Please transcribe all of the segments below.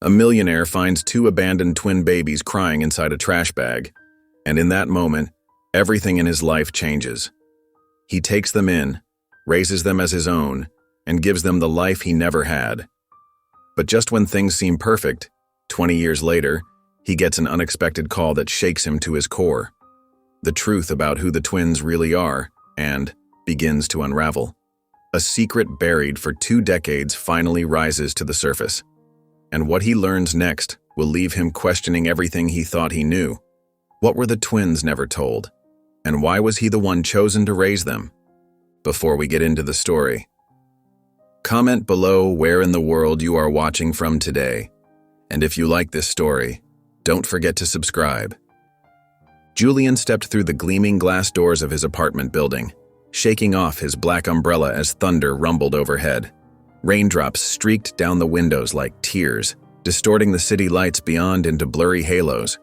A millionaire finds two abandoned twin babies crying inside a trash bag, and in that moment, everything in his life changes. He takes them in, raises them as his own, and gives them the life he never had. But just when things seem perfect, 20 years later, he gets an unexpected call that shakes him to his core. The truth about who the twins really are, and begins to unravel. A secret buried for 2 decades finally rises to the surface. And what he learns next will leave him questioning everything he thought he knew. What were the twins never told? And why was he the one chosen to raise them? Before we get into the story, comment below where in the world you are watching from today. And if you like this story, don't forget to subscribe. Julian stepped through the gleaming glass doors of his apartment building, shaking off his black umbrella as thunder rumbled overhead. Raindrops streaked down the windows like tears, distorting the city lights beyond into blurry halos.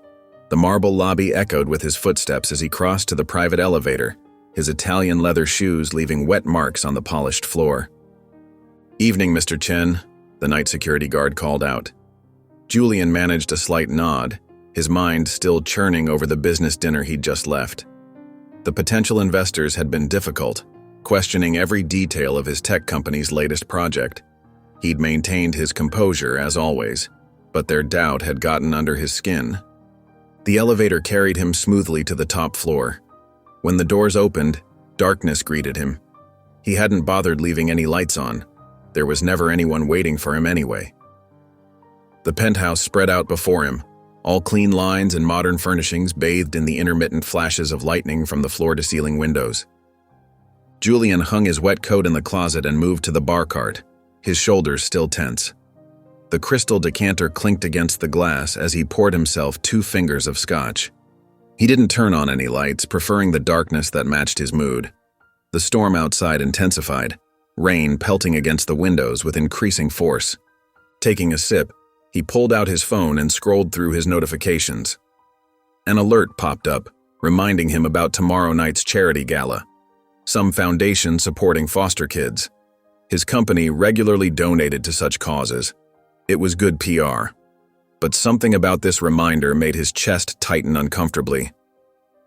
The marble lobby echoed with his footsteps as he crossed to the private elevator, his Italian leather shoes leaving wet marks on the polished floor. "Evening, Mr. Chen," the night security guard called out. Julian managed a slight nod, his mind still churning over the business dinner he'd just left. The potential investors had been difficult, questioning every detail of his tech company's latest project. He'd maintained his composure, as always, but their doubt had gotten under his skin. The elevator carried him smoothly to the top floor. When the doors opened, darkness greeted him. He hadn't bothered leaving any lights on. There was never anyone waiting for him anyway. The penthouse spread out before him, all clean lines and modern furnishings bathed in the intermittent flashes of lightning from the floor-to-ceiling windows. Julian hung his wet coat in the closet and moved to the bar cart, his shoulders still tense. The crystal decanter clinked against the glass as he poured himself 2 fingers of scotch. He didn't turn on any lights, preferring the darkness that matched his mood. The storm outside intensified, rain pelting against the windows with increasing force. Taking a sip, he pulled out his phone and scrolled through his notifications. An alert popped up, reminding him about tomorrow night's charity gala. Some foundation supporting foster kids. His company regularly donated to such causes. It was good PR. But something about this reminder made his chest tighten uncomfortably.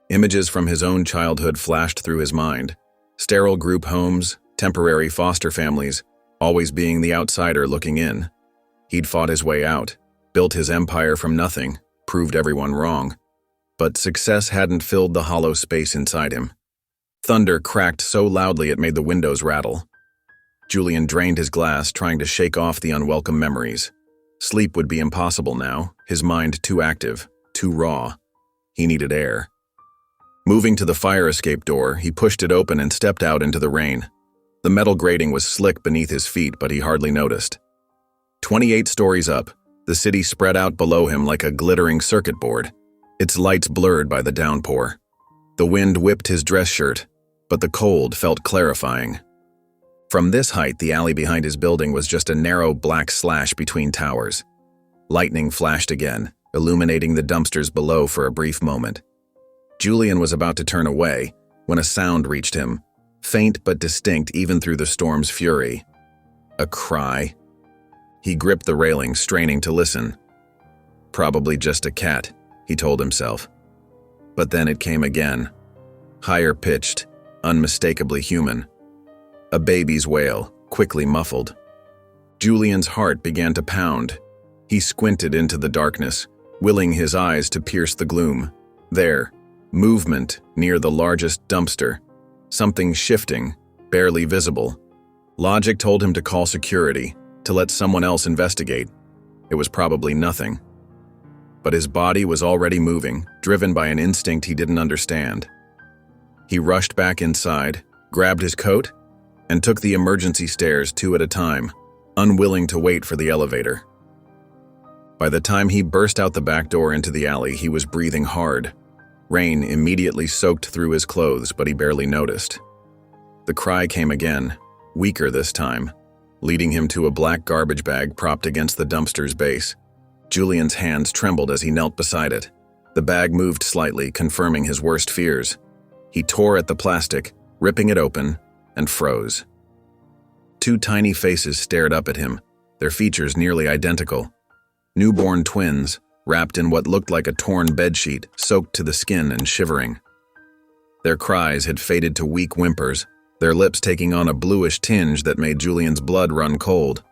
Images from his own childhood flashed through his mind. Sterile group homes, temporary foster families, always being the outsider looking in. He'd fought his way out, built his empire from nothing, proved everyone wrong. But success hadn't filled the hollow space inside him. Thunder cracked so loudly it made the windows rattle. Julian drained his glass, trying to shake off the unwelcome memories. Sleep would be impossible now, his mind too active, too raw. He needed air. Moving to the fire escape door, he pushed it open and stepped out into the rain. The metal grating was slick beneath his feet, but he hardly noticed. 28 stories up, the city spread out below him like a glittering circuit board, its lights blurred by the downpour. The wind whipped his dress shirt, but the cold felt clarifying. From this height, the alley behind his building was just a narrow black slash between towers. Lightning flashed again, illuminating the dumpsters below for a brief moment. Julian was about to turn away when a sound reached him, faint but distinct even through the storm's fury. A cry. He gripped the railing, straining to listen. Probably just a cat, he told himself. But then it came again. Higher pitched, unmistakably human. A baby's wail, quickly muffled. Julian's heart began to pound. He squinted into the darkness, willing his eyes to pierce the gloom. There, movement near the largest dumpster. Something shifting, barely visible. Logic told him to call security, to let someone else investigate. It was probably nothing. But his body was already moving, driven by an instinct he didn't understand. He rushed back inside, grabbed his coat, and took the emergency stairs 2 at a time, unwilling to wait for the elevator. By the time he burst out the back door into the alley, he was breathing hard. Rain immediately soaked through his clothes, but he barely noticed. The cry came again, weaker this time, leading him to a black garbage bag propped against the dumpster's base. Julian's hands trembled as he knelt beside it. The bag moved slightly, confirming his worst fears. He tore at the plastic, ripping it open, and froze. 2 tiny faces stared up at him, their features nearly identical. Newborn twins, wrapped in what looked like a torn bedsheet, soaked to the skin and shivering. Their cries had faded to weak whimpers, their lips taking on a bluish tinge that made Julian's blood run cold.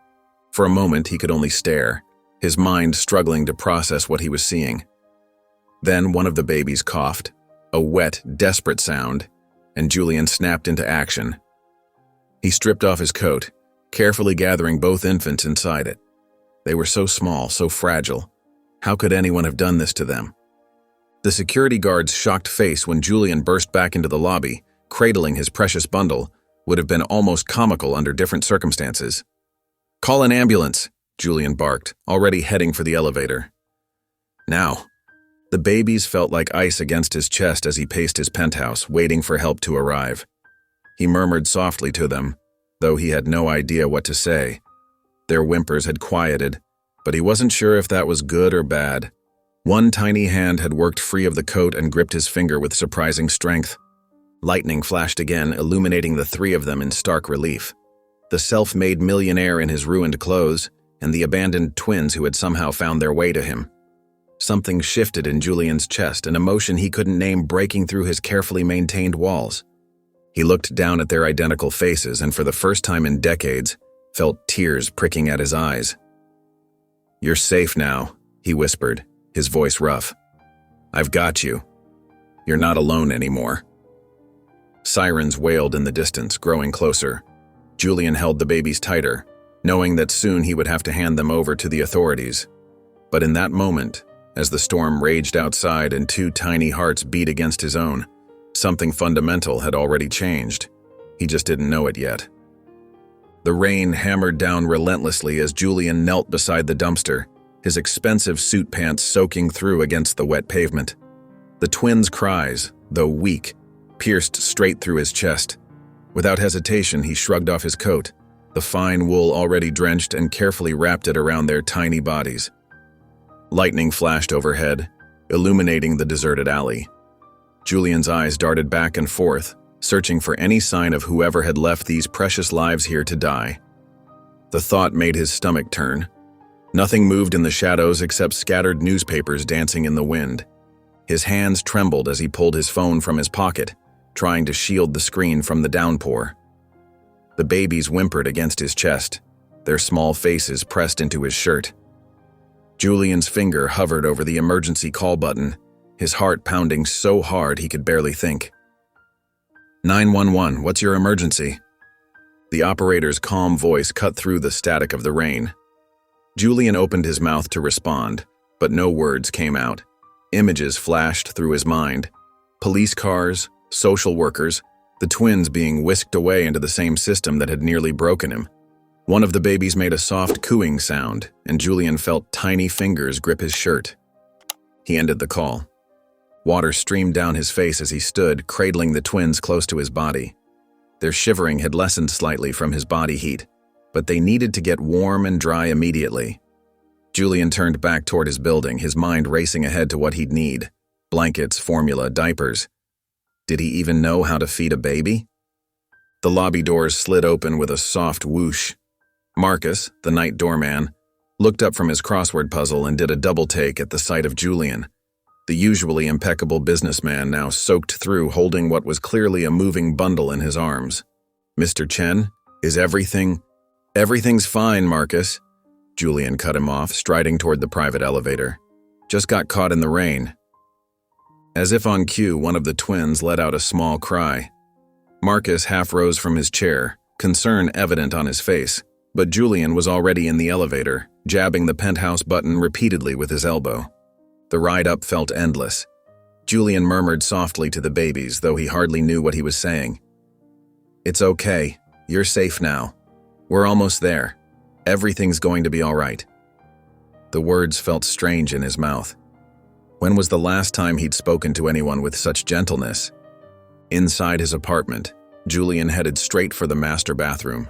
For a moment, he could only stare, his mind struggling to process what he was seeing. Then one of the babies coughed, a wet, desperate sound, and Julian snapped into action. He stripped off his coat, carefully gathering both infants inside it. They were so small, so fragile. How could anyone have done this to them? The security guard's shocked face when Julian burst back into the lobby, cradling his precious bundle, would have been almost comical under different circumstances. "Call an ambulance," Julian barked, already heading for the elevator. Now, the babies felt like ice against his chest as he paced his penthouse, waiting for help to arrive. He murmured softly to them, though he had no idea what to say. Their whimpers had quieted, but he wasn't sure if that was good or bad. One tiny hand had worked free of the coat and gripped his finger with surprising strength. Lightning flashed again, illuminating the three of them in stark relief. The self-made millionaire in his ruined clothes, and the abandoned twins who had somehow found their way to him. Something shifted in Julian's chest, an emotion he couldn't name breaking through his carefully maintained walls. He looked down at their identical faces and for the first time in decades, felt tears pricking at his eyes. "You're safe now," he whispered, his voice rough. "I've got you. You're not alone anymore." Sirens wailed in the distance, growing closer. Julian held the babies tighter, knowing that soon he would have to hand them over to the authorities. But in that moment, as the storm raged outside and two tiny hearts beat against his own, something fundamental had already changed. He just didn't know it yet. The rain hammered down relentlessly as Julian knelt beside the dumpster, his expensive suit pants soaking through against the wet pavement. The twins' cries, though weak, pierced straight through his chest. Without hesitation, he shrugged off his coat, the fine wool already drenched, and carefully wrapped it around their tiny bodies. Lightning flashed overhead, illuminating the deserted alley. Julian's eyes darted back and forth, searching for any sign of whoever had left these precious lives here to die. The thought made his stomach turn. Nothing moved in the shadows except scattered newspapers dancing in the wind. His hands trembled as he pulled his phone from his pocket, trying to shield the screen from the downpour. The babies whimpered against his chest, their small faces pressed into his shirt. Julian's finger hovered over the emergency call button, his heart pounding so hard he could barely think. 911, what's your emergency?" The operator's calm voice cut through the static of the rain. Julian opened his mouth to respond, but no words came out. Images flashed through his mind. Police cars, social workers, the twins being whisked away into the same system that had nearly broken him. One of the babies made a soft cooing sound, and Julian felt tiny fingers grip his shirt. He ended the call. Water streamed down his face as he stood, cradling the twins close to his body. Their shivering had lessened slightly from his body heat, but they needed to get warm and dry immediately. Julian turned back toward his building, his mind racing ahead to what he'd need. Blankets, formula, diapers. Did he even know how to feed a baby? The lobby doors slid open with a soft whoosh. Marcus, the night doorman, looked up from his crossword puzzle and did a double take at the sight of Julian. The usually impeccable businessman now soaked through, holding what was clearly a moving bundle in his arms. "Mr. Chen, is everything—" "Everything's fine, Marcus." Julian cut him off, striding toward the private elevator. "Just got caught in the rain." As if on cue, one of the twins let out a small cry. Marcus half rose from his chair, concern evident on his face, but Julian was already in the elevator, jabbing the penthouse button repeatedly with his elbow. The ride up felt endless. Julian murmured softly to the babies, though he hardly knew what he was saying. "It's okay. You're safe now. We're almost there. Everything's going to be all right." The words felt strange in his mouth. When was the last time he'd spoken to anyone with such gentleness? Inside his apartment, Julian headed straight for the master bathroom.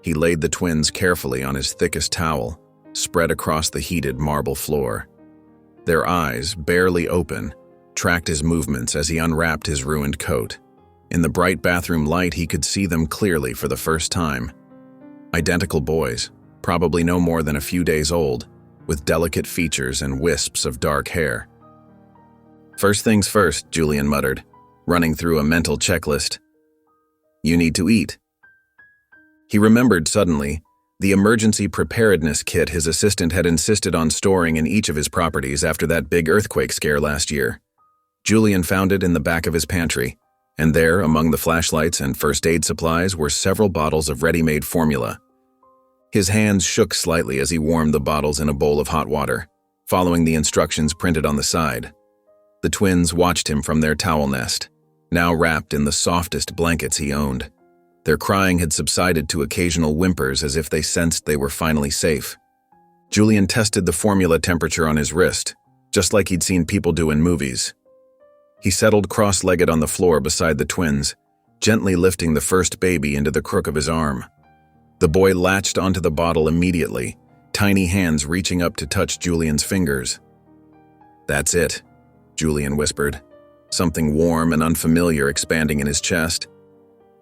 He laid the twins carefully on his thickest towel, spread across the heated marble floor. Their eyes, barely open, tracked his movements as he unwrapped his ruined coat. In the bright bathroom light, he could see them clearly for the first time. Identical boys, probably no more than a few days old, with delicate features and wisps of dark hair. "First things first," Julian muttered, running through a mental checklist. "You need to eat." He remembered suddenly the emergency preparedness kit his assistant had insisted on storing in each of his properties after that big earthquake scare last year. Julian found it in the back of his pantry, and there, among the flashlights and first aid supplies, were several bottles of ready-made formula. His hands shook slightly as he warmed the bottles in a bowl of hot water, following the instructions printed on the side. The twins watched him from their towel nest, now wrapped in the softest blankets he owned. Their crying had subsided to occasional whimpers as if they sensed they were finally safe. Julian tested the formula temperature on his wrist, just like he'd seen people do in movies. He settled cross-legged on the floor beside the twins, gently lifting the first baby into the crook of his arm. The boy latched onto the bottle immediately, tiny hands reaching up to touch Julian's fingers. "That's it," Julian whispered, something warm and unfamiliar expanding in his chest.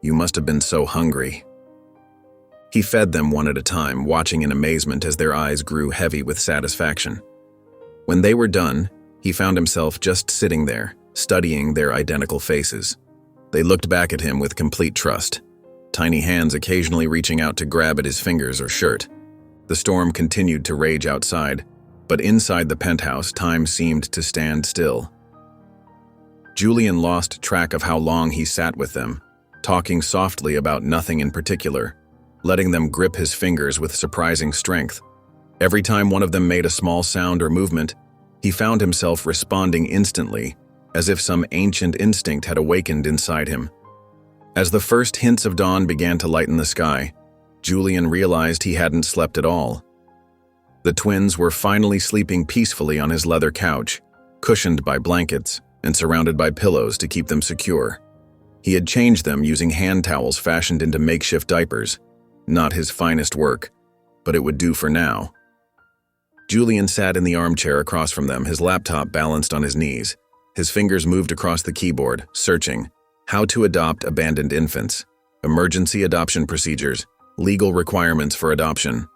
"You must have been so hungry." He fed them one at a time, watching in amazement as their eyes grew heavy with satisfaction. When they were done, he found himself just sitting there, studying their identical faces. They looked back at him with complete trust, tiny hands occasionally reaching out to grab at his fingers or shirt. The storm continued to rage outside, but inside the penthouse, time seemed to stand still. Julian lost track of how long he sat with them, talking softly about nothing in particular, letting them grip his fingers with surprising strength. Every time one of them made a small sound or movement, he found himself responding instantly, as if some ancient instinct had awakened inside him. As the first hints of dawn began to lighten the sky, Julian realized he hadn't slept at all. The twins were finally sleeping peacefully on his leather couch, cushioned by blankets and surrounded by pillows to keep them secure. He had changed them using hand towels fashioned into makeshift diapers. Not his finest work, but it would do for now. Julian sat in the armchair across from them, his laptop balanced on his knees. His fingers moved across the keyboard, searching. How to adopt abandoned infants. Emergency adoption procedures. Legal requirements for adoption.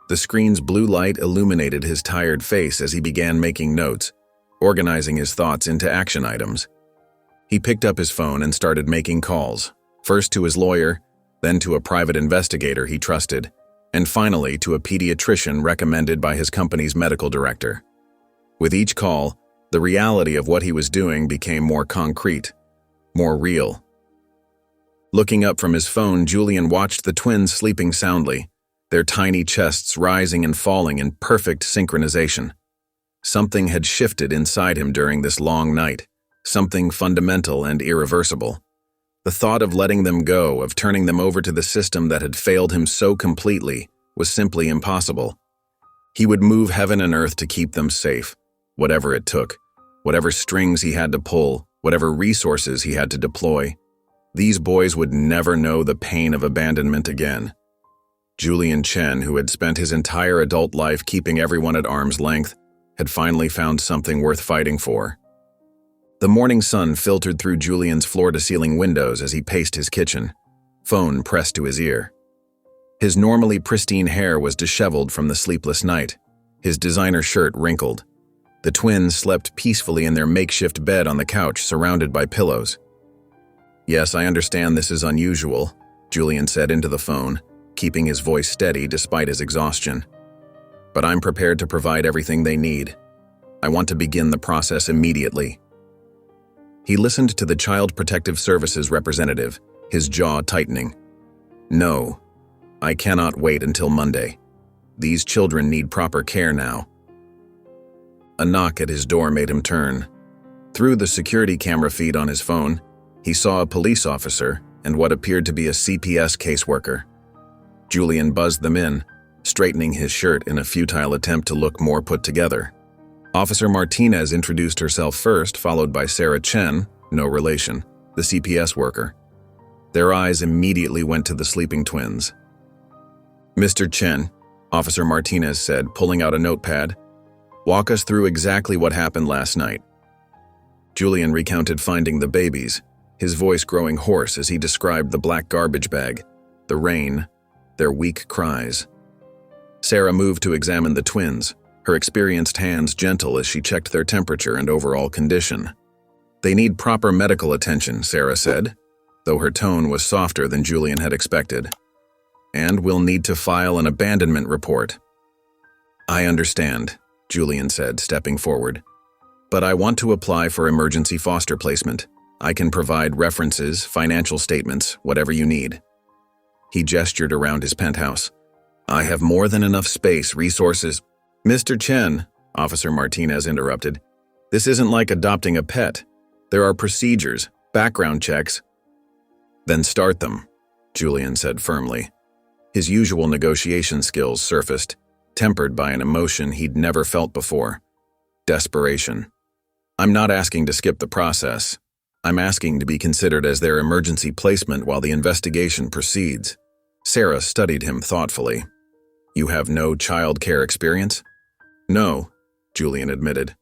The screen's blue light illuminated his tired face as he began making notes, organizing his thoughts into action items. He picked up his phone and started making calls, first to his lawyer, then to a private investigator he trusted, and finally to a pediatrician recommended by his company's medical director. With each call, the reality of what he was doing became more concrete, more real. Looking up from his phone, Julian watched the twins sleeping soundly, their tiny chests rising and falling in perfect synchronization. Something had shifted inside him during this long night, something fundamental and irreversible. The thought of letting them go, of turning them over to the system that had failed him so completely, was simply impossible. He would move heaven and earth to keep them safe, whatever it took, whatever strings he had to pull, whatever resources he had to deploy. These boys would never know the pain of abandonment again. Julian Chen, who had spent his entire adult life keeping everyone at arm's length, had finally found something worth fighting for. The morning sun filtered through Julian's floor-to-ceiling windows as he paced his kitchen, phone pressed to his ear. His normally pristine hair was disheveled from the sleepless night, his designer shirt wrinkled. The twins slept peacefully in their makeshift bed on the couch, surrounded by pillows. "Yes, I understand this is unusual," Julian said into the phone, keeping his voice steady despite his exhaustion. "But I'm prepared to provide everything they need. I want to begin the process immediately." He listened to the Child Protective Services representative, his jaw tightening. "No, I cannot wait until Monday. These children need proper care now." A knock at his door made him turn. Through the security camera feed on his phone, he saw a police officer and what appeared to be a CPS caseworker. Julian buzzed them in, straightening his shirt in a futile attempt to look more put together. Officer Martinez introduced herself first, followed by Sarah Chen, no relation, the CPS worker. Their eyes immediately went to the sleeping twins. "Mr. Chen," Officer Martinez said, pulling out a notepad, "walk us through exactly what happened last night." Julian recounted finding the babies, his voice growing hoarse as he described the black garbage bag, the rain, their weak cries. Sarah moved to examine the twins, her experienced hands gentle as she checked their temperature and overall condition. "They need proper medical attention," Sarah said, though her tone was softer than Julian had expected. "And we'll need to file an abandonment report." "I understand," Julian said, stepping forward. "But I want to apply for emergency foster placement. I can provide references, financial statements, whatever you need." He gestured around his penthouse. "I have more than enough space, resources—" "Mr. Chen," Officer Martinez interrupted, "this isn't like adopting a pet. There are procedures, background checks." "Then start them," Julian said firmly. His usual negotiation skills surfaced, tempered by an emotion he'd never felt before: desperation. "I'm not asking to skip the process. I'm asking to be considered as their emergency placement while the investigation proceeds." Sarah studied him thoughtfully. "You have no child care experience?" "No," Julian admitted.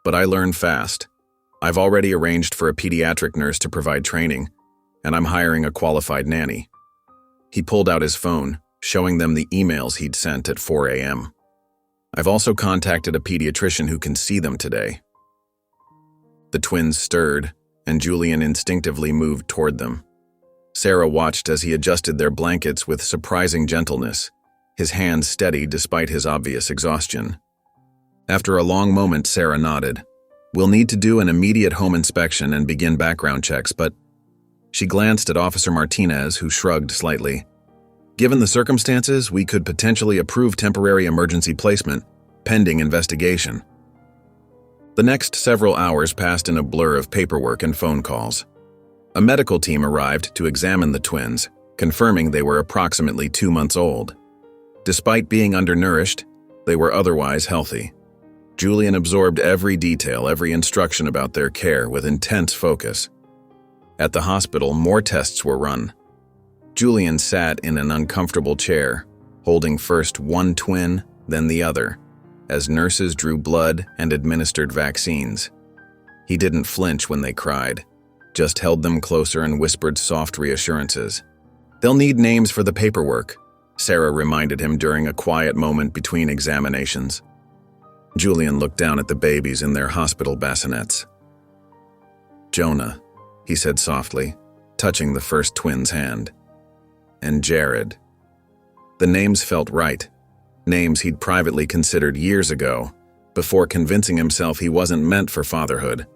"But I learn fast. I've already arranged for a pediatric nurse to provide training, and I'm hiring a qualified nanny." He pulled out his phone, showing them the emails he'd sent at 4 a.m. "I've also contacted a pediatrician who can see them today." The twins stirred, and Julian instinctively moved toward them. Sarah watched as he adjusted their blankets with surprising gentleness, his hands steady despite his obvious exhaustion. After a long moment, Sarah nodded. "We'll need to do an immediate home inspection and begin background checks, but—" She glanced at Officer Martinez, who shrugged slightly. "Given the circumstances, we could potentially approve temporary emergency placement, pending investigation." The next several hours passed in a blur of paperwork and phone calls. A medical team arrived to examine the twins, confirming they were approximately 2 months old. Despite being undernourished, they were otherwise healthy. Julian absorbed every detail, every instruction about their care with intense focus. At the hospital, more tests were run. Julian sat in an uncomfortable chair, holding first one twin, then the other, as nurses drew blood and administered vaccines. He didn't flinch when they cried, just held them closer and whispered soft reassurances. "They'll need names for the paperwork," Sarah reminded him during a quiet moment between examinations. Julian looked down at the babies in their hospital bassinets. "Jonah," he said softly, touching the first twin's hand. "And Jared." The names felt right, names he'd privately considered years ago, before convincing himself he wasn't meant for fatherhood.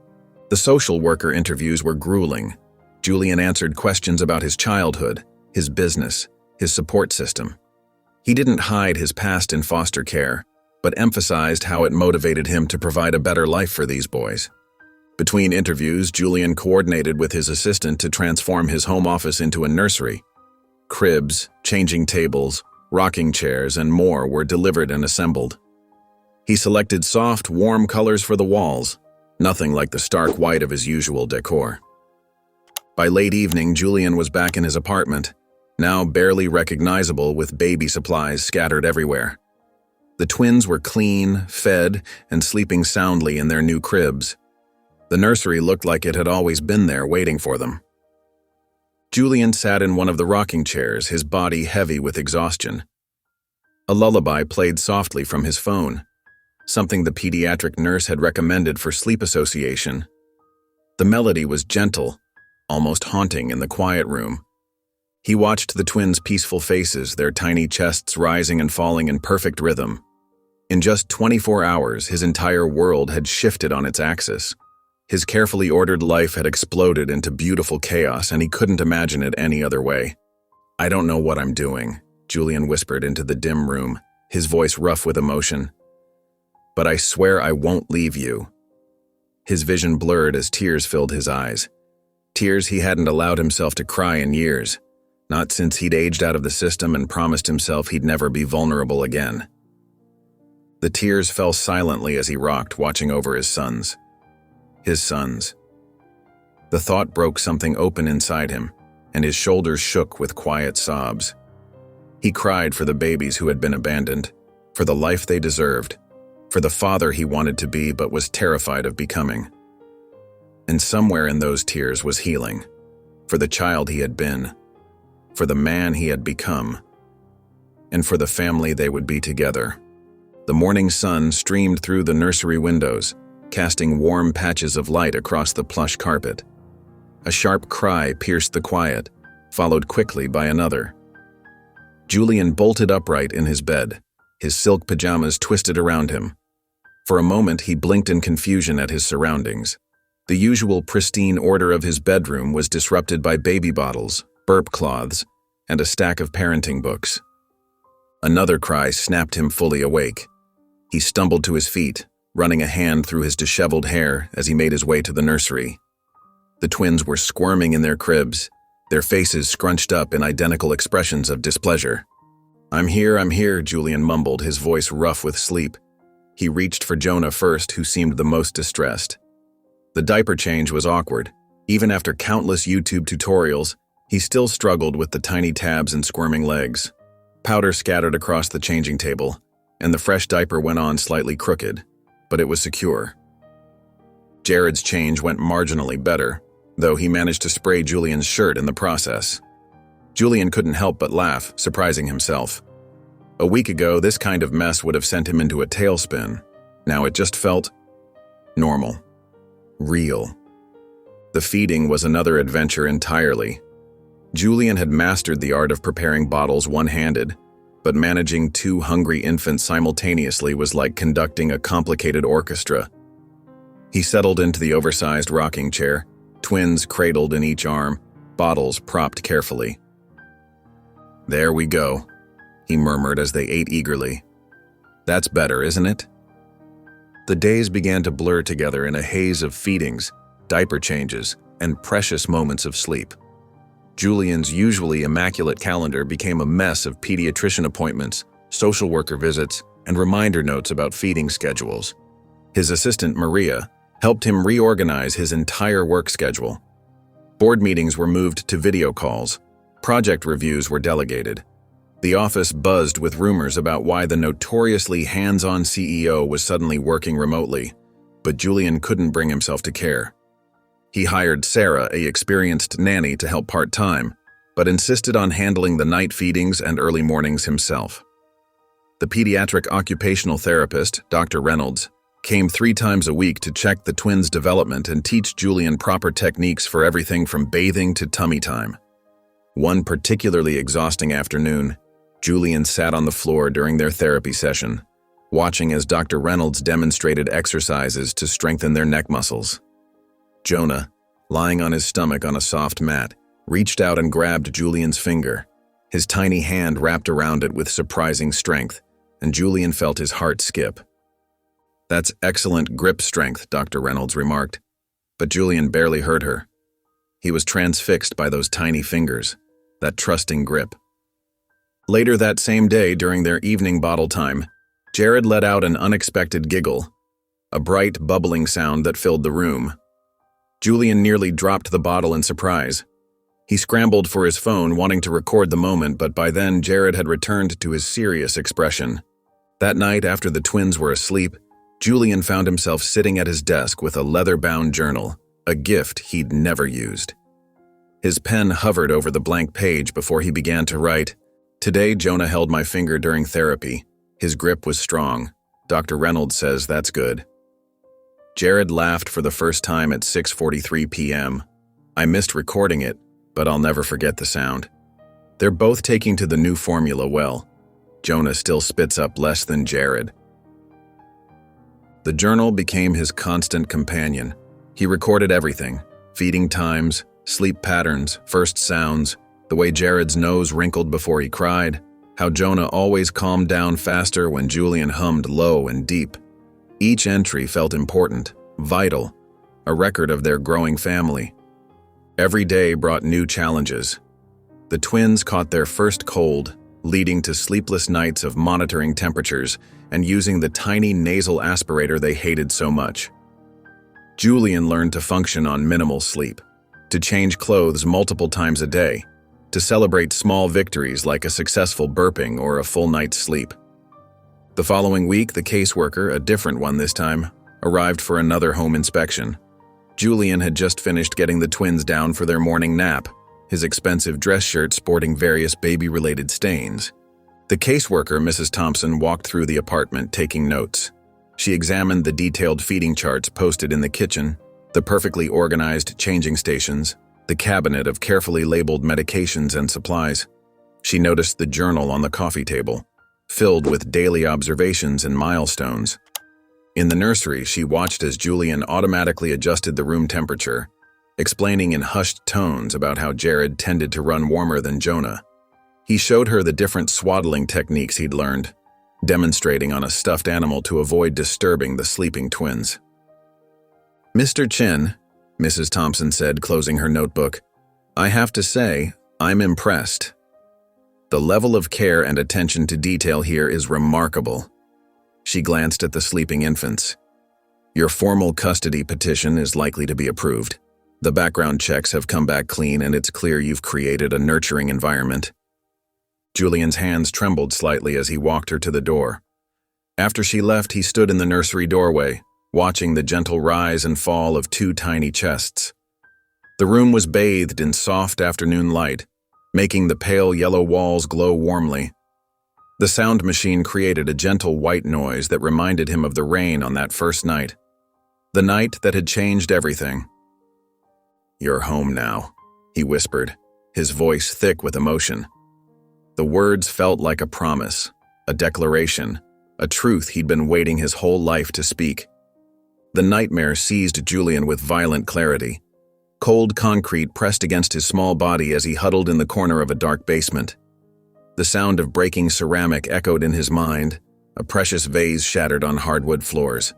The social worker interviews were grueling. Julian answered questions about his childhood, his business, his support system. He didn't hide his past in foster care, but emphasized how it motivated him to provide a better life for these boys. Between interviews, Julian coordinated with his assistant to transform his home office into a nursery. Cribs, changing tables, rocking chairs, and more were delivered and assembled. He selected soft, warm colors for the walls, nothing like the stark white of his usual decor. By late evening, Julian was back in his apartment, now barely recognizable with baby supplies scattered everywhere. The twins were clean, fed, and sleeping soundly in their new cribs. The nursery looked like it had always been there waiting for them. Julian sat in one of the rocking chairs, his body heavy with exhaustion. A lullaby played softly from his phone, something the pediatric nurse had recommended for sleep association. The melody was gentle, almost haunting in the quiet room. He watched the twins' peaceful faces, their tiny chests rising and falling in perfect rhythm. In just 24 hours, his entire world had shifted on its axis. His carefully ordered life had exploded into beautiful chaos, and he couldn't imagine it any other way. "I don't know what I'm doing," Julian whispered into the dim room, his voice rough with emotion. "But I swear I won't leave you." His vision blurred as tears filled his eyes. Tears he hadn't allowed himself to cry in years, not since he'd aged out of the system and promised himself he'd never be vulnerable again. The tears fell silently as he rocked, watching over his sons. His sons. The thought broke something open inside him, and his shoulders shook with quiet sobs. He cried for the babies who had been abandoned, for the life they deserved, for the father he wanted to be but was terrified of becoming. And somewhere in those tears was healing, for the child he had been, for the man he had become, and for the family they would be together. The morning sun streamed through the nursery windows, casting warm patches of light across the plush carpet. A sharp cry pierced the quiet, followed quickly by another. Julian bolted upright in his bed, his silk pajamas twisted around him. For a moment, he blinked in confusion at his surroundings. The usual pristine order of his bedroom was disrupted by baby bottles, burp cloths, and a stack of parenting books. Another cry snapped him fully awake. He stumbled to his feet, running a hand through his disheveled hair as he made his way to the nursery. The twins were squirming in their cribs, their faces scrunched up in identical expressions of displeasure. I'm here, Julian mumbled, his voice rough with sleep. He reached for Jonah first, who seemed the most distressed. The diaper change was awkward. Even after countless YouTube tutorials, he still struggled with the tiny tabs and squirming legs. Powder scattered across the changing table, and the fresh diaper went on slightly crooked, but it was secure. Jared's change went marginally better, though he managed to spray Julian's shirt in the process. Julian couldn't help but laugh, surprising himself. A week ago, this kind of mess would have sent him into a tailspin. Now it just felt normal. Real. The feeding was another adventure entirely. Julian had mastered the art of preparing bottles one-handed, but managing two hungry infants simultaneously was like conducting a complicated orchestra. He settled into the oversized rocking chair, twins cradled in each arm, bottles propped carefully. There we go, he murmured as they ate eagerly. That's better, isn't it? The days began to blur together in a haze of feedings, diaper changes, and precious moments of sleep. Julian's usually immaculate calendar became a mess of pediatrician appointments, social worker visits, and reminder notes about feeding schedules. His assistant, Maria, helped him reorganize his entire work schedule. Board meetings were moved to video calls. Project reviews were delegated. The office buzzed with rumors about why the notoriously hands-on CEO was suddenly working remotely, but Julian couldn't bring himself to care. He hired Sarah, an experienced nanny, to help part-time, but insisted on handling the night feedings and early mornings himself. The pediatric occupational therapist, Dr. Reynolds, came 3 times a week to check the twins' development and teach Julian proper techniques for everything from bathing to tummy time. One particularly exhausting afternoon, Julian sat on the floor during their therapy session, watching as Dr. Reynolds demonstrated exercises to strengthen their neck muscles. Jonah, lying on his stomach on a soft mat, reached out and grabbed Julian's finger. His tiny hand wrapped around it with surprising strength, and Julian felt his heart skip. That's excellent grip strength, Dr. Reynolds remarked, but Julian barely heard her. He was transfixed by those tiny fingers, that trusting grip. Later that same day, during their evening bottle time, Jared let out an unexpected giggle, a bright, bubbling sound that filled the room. Julian nearly dropped the bottle in surprise. He scrambled for his phone, wanting to record the moment, but by then Jared had returned to his serious expression. That night, after the twins were asleep, Julian found himself sitting at his desk with a leather-bound journal, a gift he'd never used. His pen hovered over the blank page before he began to write. Today, Jonah held my finger during therapy. His grip was strong. Dr. Reynolds says that's good. Jared laughed for the first time at 6:43 p.m. I missed recording it, but I'll never forget the sound. They're both taking to the new formula well. Jonah still spits up less than Jared. The journal became his constant companion. He recorded everything: feeding times, sleep patterns, first sounds, the way Jared's nose wrinkled before he cried, how Jonah always calmed down faster when Julian hummed low and deep. Each entry felt important, vital, a record of their growing family. Every day brought new challenges. The twins caught their first cold, leading to sleepless nights of monitoring temperatures and using the tiny nasal aspirator they hated so much. Julian learned to function on minimal sleep, to change clothes multiple times a day, to celebrate small victories like a successful burping or a full night's sleep. The following week, the caseworker, a different one this time, arrived for another home inspection. Julian had just finished getting the twins down for their morning nap, his expensive dress shirt sporting various baby-related stains. The caseworker, Mrs. Thompson, walked through the apartment taking notes. She examined the detailed feeding charts posted in the kitchen, the perfectly organized changing stations, the cabinet of carefully labeled medications and supplies. She noticed the journal on the coffee table, filled with daily observations and milestones. In the nursery, she watched as Julian automatically adjusted the room temperature, explaining in hushed tones about how Jared tended to run warmer than Jonah. He showed her the different swaddling techniques he'd learned, demonstrating on a stuffed animal to avoid disturbing the sleeping twins. "Mr. Chin," Mrs. Thompson said, closing her notebook, "I have to say, I'm impressed. The level of care and attention to detail here is remarkable." She glanced at the sleeping infants. "Your formal custody petition is likely to be approved. The background checks have come back clean, and it's clear you've created a nurturing environment." Julian's hands trembled slightly as he walked her to the door. After she left, he stood in the nursery doorway, watching the gentle rise and fall of two tiny chests. The room was bathed in soft afternoon light, making the pale yellow walls glow warmly. The sound machine created a gentle white noise that reminded him of the rain on that first night, the night that had changed everything. "You're home now," he whispered, his voice thick with emotion. The words felt like a promise, a declaration, a truth he'd been waiting his whole life to speak. The nightmare seized Julian with violent clarity. Cold concrete pressed against his small body as he huddled in the corner of a dark basement. The sound of breaking ceramic echoed in his mind, a precious vase shattered on hardwood floors.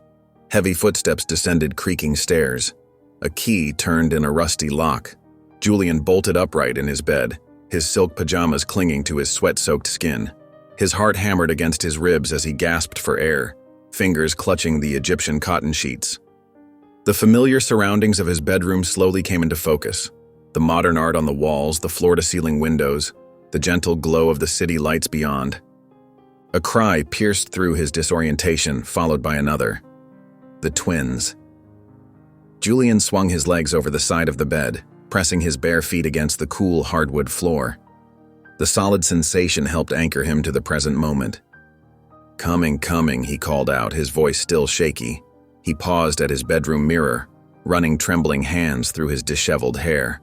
Heavy footsteps descended creaking stairs. A key turned in a rusty lock. Julian bolted upright in his bed, his silk pajamas clinging to his sweat-soaked skin. His heart hammered against his ribs as he gasped for air, fingers clutching the Egyptian cotton sheets. The familiar surroundings of his bedroom slowly came into focus. The modern art on the walls, the floor-to-ceiling windows, the gentle glow of the city lights beyond. A cry pierced through his disorientation, followed by another. The twins. Julian swung his legs over the side of the bed, pressing his bare feet against the cool hardwood floor. The solid sensation helped anchor him to the present moment. "Coming, coming," he called out, his voice still shaky. He paused at his bedroom mirror, running trembling hands through his disheveled hair.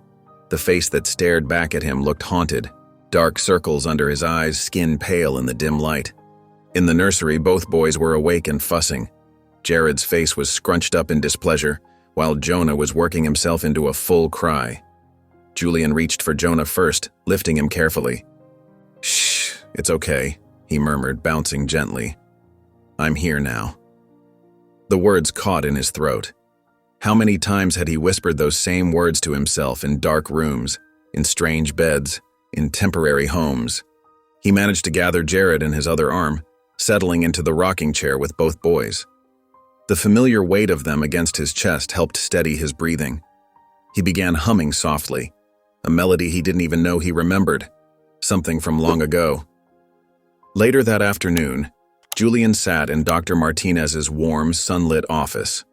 The face that stared back at him looked haunted, dark circles under his eyes, skin pale in the dim light. In the nursery, both boys were awake and fussing. Jared's face was scrunched up in displeasure, while Jonah was working himself into a full cry. Julian reached for Jonah first, lifting him carefully. "Shh, it's okay," he murmured, bouncing gently. "I'm here now." The words caught in his throat. How many times had he whispered those same words to himself in dark rooms, in strange beds, in temporary homes? He managed to gather Jared in his other arm, settling into the rocking chair with both boys. The familiar weight of them against his chest helped steady his breathing. He began humming softly, a melody he didn't even know he remembered, something from long ago. Later that afternoon, Julian sat in Dr. Martinez's warm, sunlit office.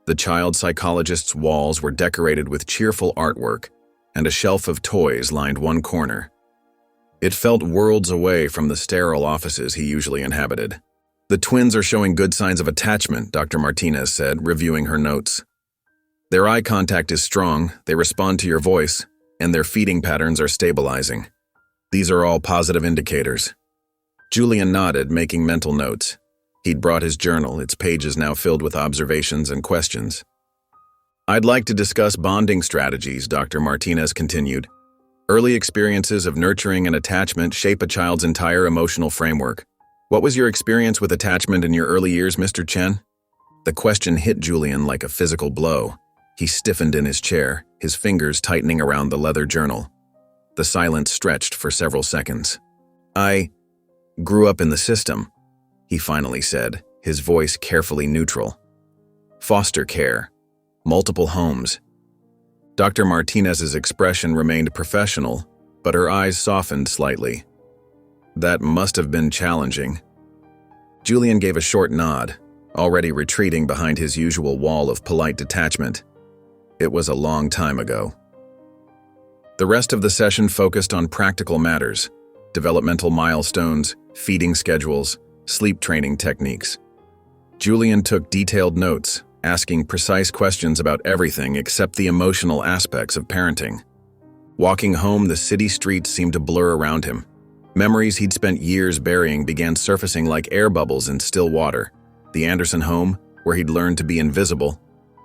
The child psychologist's walls were decorated with cheerful artwork, and a shelf of toys lined one corner. It felt worlds away from the sterile offices he usually inhabited. "The twins are showing good signs of attachment," Dr. Martinez said, reviewing her notes. "Their eye contact is strong, they respond to your voice, and their feeding patterns are stabilizing. These are all positive indicators." Julian nodded, making mental notes. He'd brought his journal, its pages now filled with observations and questions. "I'd like to discuss bonding strategies," Dr. Martinez continued. "Early experiences of nurturing and attachment shape a child's entire emotional framework. What was your experience with attachment in your early years, Mr. Chen?" The question hit Julian like a physical blow. He stiffened in his chair, his fingers tightening around the leather journal. The silence stretched for several seconds. "I grew up in the system," he finally said, his voice carefully neutral. "Foster care, multiple homes." Dr. Martinez's expression remained professional, but her eyes softened slightly. "That must have been challenging." Julian gave a short nod, already retreating behind his usual wall of polite detachment. It was a long time ago. The rest of the session focused on practical matters, developmental milestones, feeding schedules, sleep training techniques. Julian took detailed notes, asking precise questions about everything except the emotional aspects of parenting. Walking home, the city streets seemed to blur around him. Memories he'd spent years burying began surfacing like air bubbles in still water. The Anderson home, where he'd learned to be invisible.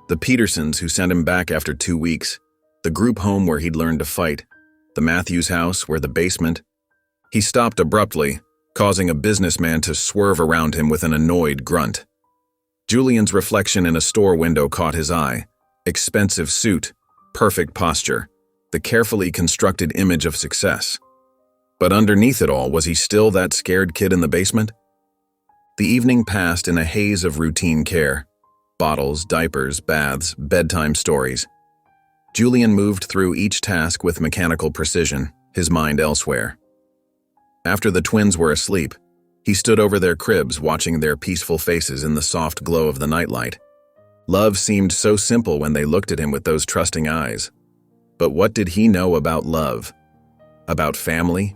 The Petersons, who sent him back after 2 weeks. The group home where he'd learned to fight. The Matthews house, where the basement. He stopped abruptly, causing a businessman to swerve around him with an annoyed grunt. Julian's reflection in a store window caught his eye. Expensive suit, perfect posture, the carefully constructed image of success. But underneath it all, was he still that scared kid in the basement? The evening passed in a haze of routine care. Bottles, diapers, baths, bedtime stories. Julian moved through each task with mechanical precision, his mind elsewhere. After the twins were asleep, he stood over their cribs watching their peaceful faces in the soft glow of the nightlight. Love seemed so simple when they looked at him with those trusting eyes. But what did he know about love? About family?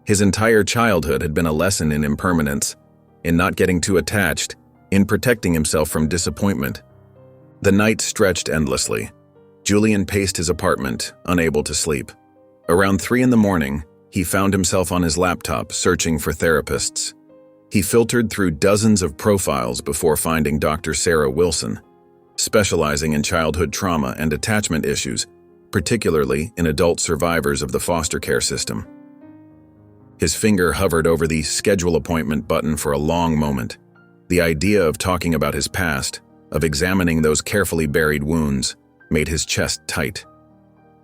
His entire childhood had been a lesson in impermanence, in not getting too attached, in protecting himself from disappointment. The night stretched endlessly. Julian paced his apartment, unable to sleep. Around 3 a.m, he found himself on his laptop searching for therapists. He filtered through dozens of profiles before finding Dr. Sarah Wilson, specializing in childhood trauma and attachment issues, particularly in adult survivors of the foster care system. His finger hovered over the schedule appointment button for a long moment. The idea of talking about his past, of examining those carefully buried wounds, made his chest tight.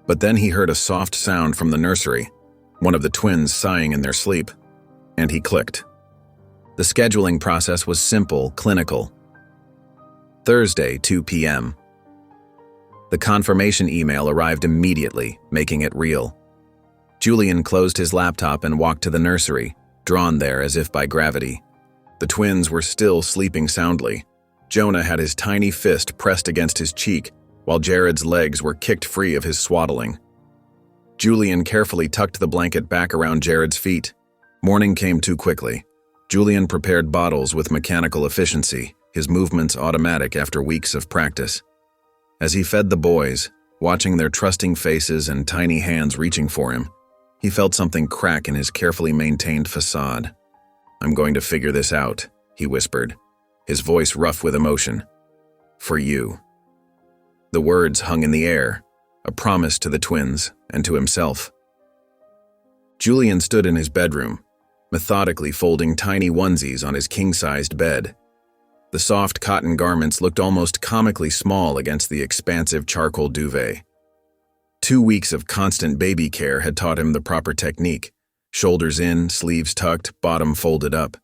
But then he heard a soft sound from the nursery, one of the twins sighing in their sleep, and he clicked. The scheduling process was simple, clinical. Thursday, 2 p.m. The confirmation email arrived immediately, making it real. Julian closed his laptop and walked to the nursery, drawn there as if by gravity. The twins were still sleeping soundly. Jonah had his tiny fist pressed against his cheek, while Jared's legs were kicked free of his swaddling. Julian carefully tucked the blanket back around Jared's feet. Morning came too quickly. Julian prepared bottles with mechanical efficiency, his movements automatic after weeks of practice. As he fed the boys, watching their trusting faces and tiny hands reaching for him, he felt something crack in his carefully maintained facade. "I'm going to figure this out," he whispered, his voice rough with emotion. "For you." The words hung in the air, a promise to the twins and to himself. Julian stood in his bedroom, methodically folding tiny onesies on his king-sized bed. The soft cotton garments looked almost comically small against the expansive charcoal duvet. 2 weeks of constant baby care had taught him the proper technique: shoulders in, sleeves tucked, bottom folded up.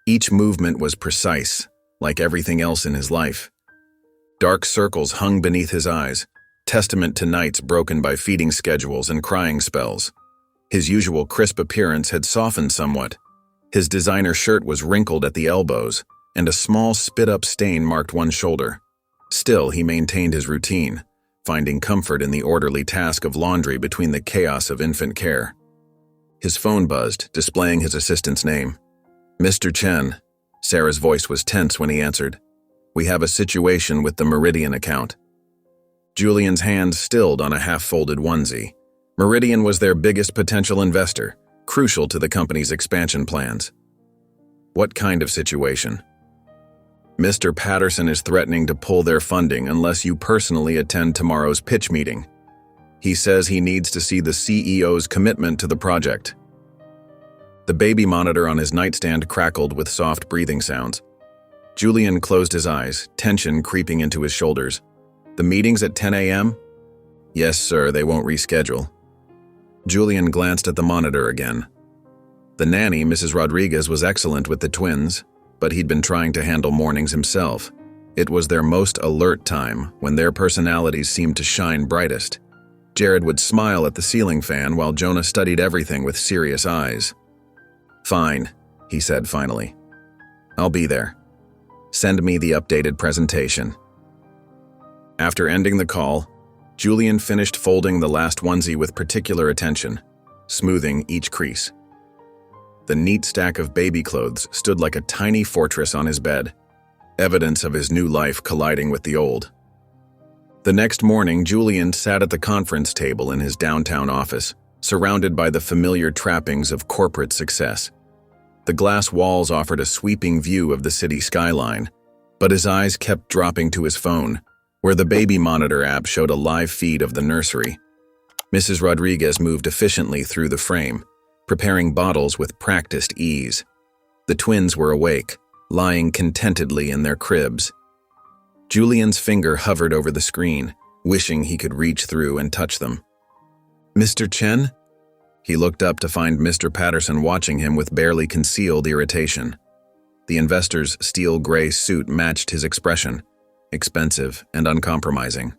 Each movement was precise, like everything else in his life. Dark circles hung beneath his eyes, testament to nights broken by feeding schedules and crying spells. His usual crisp appearance had softened somewhat. His designer shirt was wrinkled at the elbows, and a small spit-up stain marked one shoulder. Still, he maintained his routine, finding comfort in the orderly task of laundry between the chaos of infant care. His phone buzzed, displaying his assistant's name. "Mr. Chen." Sarah's voice was tense when he answered. "We have a situation with the Meridian account." Julian's hand stilled on a half-folded onesie. Meridian was their biggest potential investor, crucial to the company's expansion plans. "What kind of situation?" "Mr. Patterson is threatening to pull their funding unless you personally attend tomorrow's pitch meeting. He says he needs to see the CEO's commitment to the project." The baby monitor on his nightstand crackled with soft breathing sounds. Julian closed his eyes, tension creeping into his shoulders. "The meeting's at 10 a.m.? "Yes, sir, they won't reschedule." Julian glanced at the monitor again. The nanny, Mrs. Rodriguez, was excellent with the twins, but he'd been trying to handle mornings himself. It was their most alert time, when their personalities seemed to shine brightest. Jared would smile at the ceiling fan while Jonah studied everything with serious eyes. "Fine," he said finally. "I'll be there. Send me the updated presentation." After ending the call, Julian finished folding the last onesie with particular attention, smoothing each crease. The neat stack of baby clothes stood like a tiny fortress on his bed, evidence of his new life colliding with the old. The next morning, Julian sat at the conference table in his downtown office, surrounded by the familiar trappings of corporate success. The glass walls offered a sweeping view of the city skyline, but his eyes kept dropping to his phone, where the baby monitor app showed a live feed of the nursery. Mrs. Rodriguez moved efficiently through the frame, preparing bottles with practiced ease. The twins were awake, lying contentedly in their cribs. Julian's finger hovered over the screen, wishing he could reach through and touch them. "Mr. Chen?" He looked up to find Mr. Patterson watching him with barely concealed irritation. The investor's steel gray suit matched his expression, expensive and uncompromising.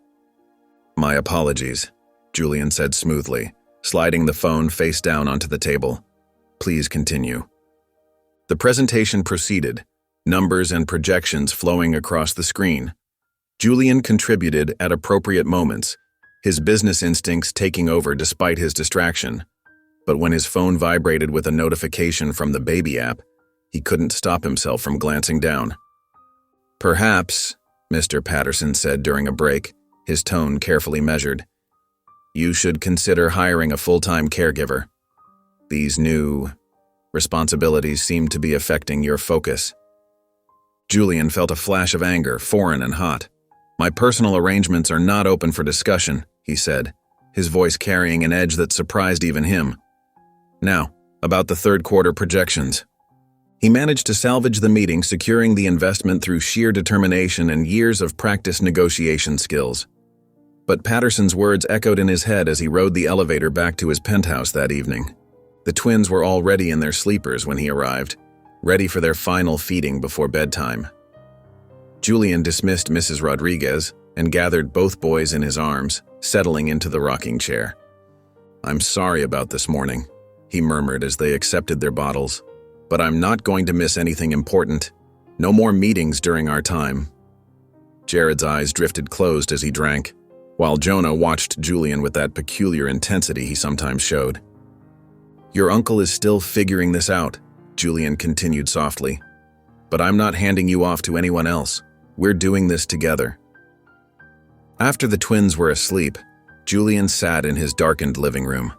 "My apologies," Julian said smoothly, sliding the phone face down onto the table. "Please continue." The presentation proceeded, numbers and projections flowing across the screen. Julian contributed at appropriate moments, his business instincts taking over despite his distraction. But when his phone vibrated with a notification from the baby app, he couldn't stop himself from glancing down. "Perhaps," Mr. Patterson said during a break, his tone carefully measured, "you should consider hiring a full-time caregiver. These new responsibilities seem to be affecting your focus." Julian felt a flash of anger, foreign and hot. "My personal arrangements are not open for discussion," he said, his voice carrying an edge that surprised even him. "Now, about the third quarter projections." He managed to salvage the meeting, securing the investment through sheer determination and years of practiced negotiation skills. But Patterson's words echoed in his head as he rode the elevator back to his penthouse that evening. The twins were already in their sleepers when he arrived, ready for their final feeding before bedtime. Julian dismissed Mrs. Rodriguez and gathered both boys in his arms, settling into the rocking chair. "I'm sorry about this morning," he murmured as they accepted their bottles. "But I'm not going to miss anything important. No more meetings during our time." Jared's eyes drifted closed as he drank, while Jonah watched Julian with that peculiar intensity he sometimes showed. "Your uncle is still figuring this out," Julian continued softly. "But I'm not handing you off to anyone else. We're doing this together." After the twins were asleep, Julian sat in his darkened living room.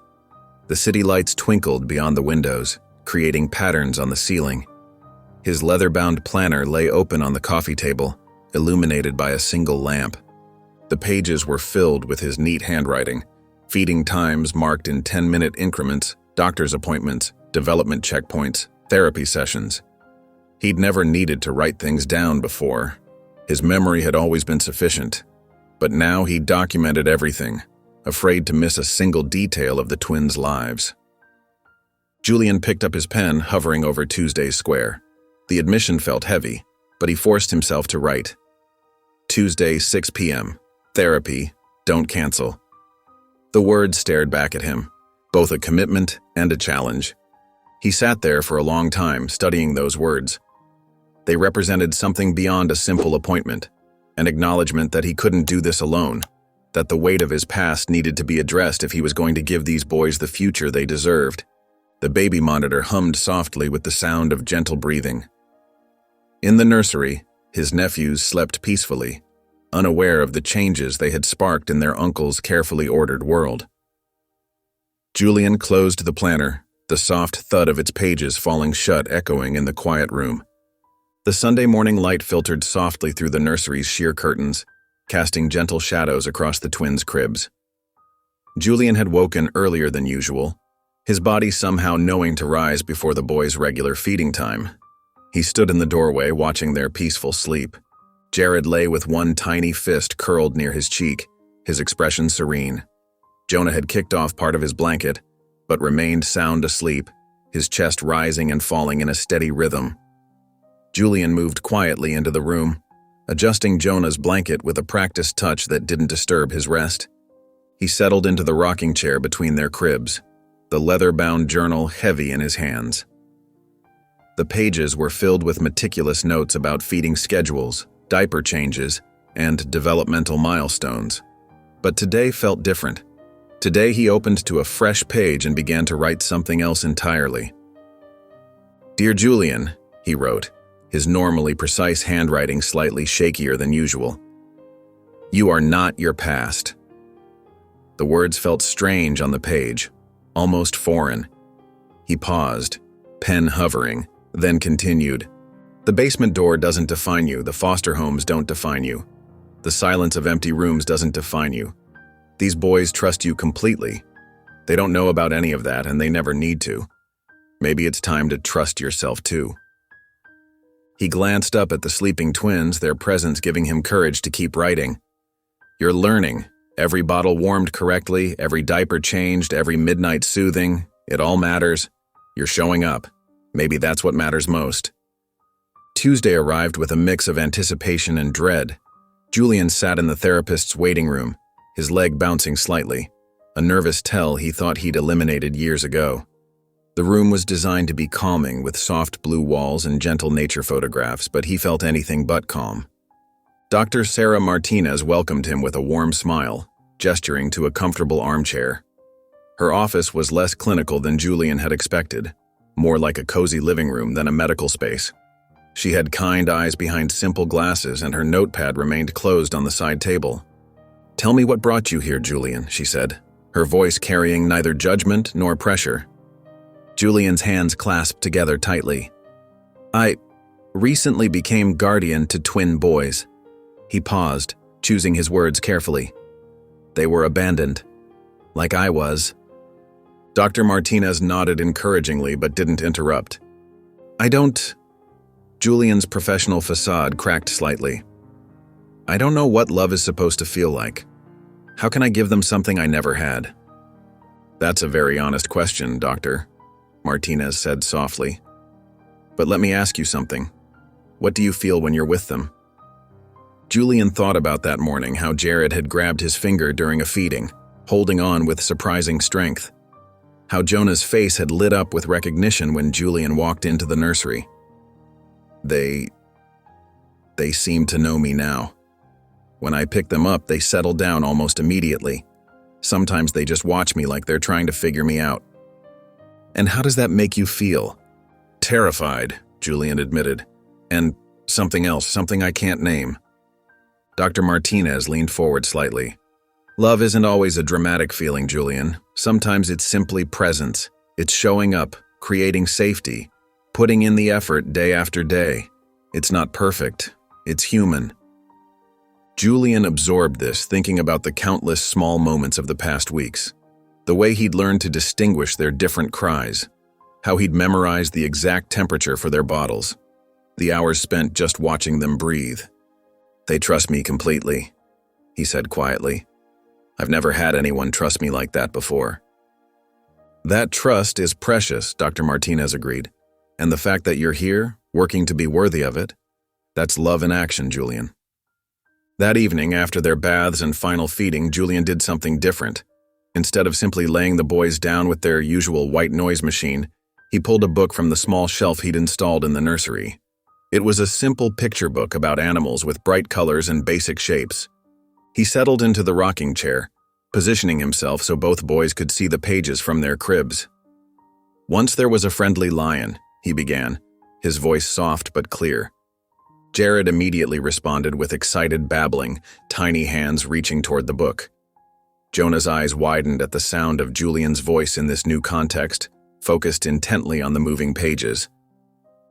The city lights twinkled beyond the windows, creating patterns on the ceiling. His leather-bound planner lay open on the coffee table, illuminated by a single lamp. The pages were filled with his neat handwriting, feeding times marked in 10-minute increments, doctor's appointments, development checkpoints, therapy sessions. He'd never needed to write things down before. His memory had always been sufficient. But now he documented everything, afraid to miss a single detail of the twins' lives. Julian picked up his pen, hovering over Tuesday's square. The admission felt heavy, but he forced himself to write. Tuesday, 6 p.m. Therapy, don't cancel. The words stared back at him, both a commitment and a challenge. He sat there for a long time, studying those words. They represented something beyond a simple appointment, an acknowledgement that he couldn't do this alone, that the weight of his past needed to be addressed if he was going to give these boys the future they deserved. The baby monitor hummed softly with the sound of gentle breathing. In the nursery, his nephews slept peacefully, unaware of the changes they had sparked in their uncle's carefully ordered world. Julian closed the planner, the soft thud of its pages falling shut echoing in the quiet room. The Sunday morning light filtered softly through the nursery's sheer curtains, casting gentle shadows across the twins' cribs. Julian had woken earlier than usual, his body somehow knowing to rise before the boys' regular feeding time. He stood in the doorway watching their peaceful sleep. Jared lay with one tiny fist curled near his cheek, his expression serene. Jonah had kicked off part of his blanket, but remained sound asleep, his chest rising and falling in a steady rhythm. Julian moved quietly into the room, adjusting Jonah's blanket with a practiced touch that didn't disturb his rest. He settled into the rocking chair between their cribs, the leather-bound journal heavy in his hands. The pages were filled with meticulous notes about feeding schedules, diaper changes, and developmental milestones. But today felt different. Today he opened to a fresh page and began to write something else entirely. "Dear Julian," he wrote, his normally precise handwriting slightly shakier than usual. "You are not your past." The words felt strange on the page, almost foreign. He paused, pen hovering, then continued. "The basement door doesn't define you, the foster homes don't define you. The silence of empty rooms doesn't define you. These boys trust you completely. They don't know about any of that, and they never need to. Maybe it's time to trust yourself too." He glanced up at the sleeping twins, their presence giving him courage to keep writing. "You're learning. Every bottle warmed correctly, every diaper changed, every midnight soothing. It all matters. You're showing up. Maybe that's what matters most." Tuesday arrived with a mix of anticipation and dread. Julian sat in the therapist's waiting room, his leg bouncing slightly, a nervous tell he thought he'd eliminated years ago. The room was designed to be calming, with soft blue walls and gentle nature photographs, but he felt anything but calm. Dr. Sarah Martinez welcomed him with a warm smile, gesturing to a comfortable armchair. Her office was less clinical than Julian had expected, more like a cozy living room than a medical space. She had kind eyes behind simple glasses, and her notepad remained closed on the side table. "Tell me what brought you here, Julian," she said, her voice carrying neither judgment nor pressure. Julian's hands clasped together tightly. "I recently became guardian to twin boys." He paused, choosing his words carefully. "They were abandoned, like I was." Dr. Martinez nodded encouragingly but didn't interrupt. "I don't..." Julian's professional facade cracked slightly. "I don't know what love is supposed to feel like. How can I give them something I never had?" "That's a very honest question, Doctor," Martinez said softly. "But let me ask you something. What do you feel when you're with them?" Julian thought about that morning, how Jared had grabbed his finger during a feeding, holding on with surprising strength. How Jonah's face had lit up with recognition when Julian walked into the nursery. They seem to know me now. When I pick them up, they settle down almost immediately. Sometimes they just watch me like they're trying to figure me out. "And how does that make you feel?" "Terrified," Julian admitted. "And something else, something I can't name." Dr. Martinez leaned forward slightly. "Love isn't always a dramatic feeling, Julian. Sometimes it's simply presence. It's showing up, creating safety, putting in the effort day after day. It's not perfect. It's human." Julian absorbed this, thinking about the countless small moments of the past weeks. The way he'd learned to distinguish their different cries. How he'd memorized the exact temperature for their bottles. The hours spent just watching them breathe. "They trust me completely," he said quietly. "I've never had anyone trust me like that before." "That trust is precious," Dr. Martinez agreed. "And the fact that you're here, working to be worthy of it, that's love in action, Julian." That evening, after their baths and final feeding, Julian did something different. Instead of simply laying the boys down with their usual white noise machine, he pulled a book from the small shelf he'd installed in the nursery. It was a simple picture book about animals with bright colors and basic shapes. He settled into the rocking chair, positioning himself so both boys could see the pages from their cribs. "Once there was a friendly lion," he began, his voice soft but clear. Jared immediately responded with excited babbling, tiny hands reaching toward the book. Jonah's eyes widened at the sound of Julian's voice in this new context, focused intently on the moving pages.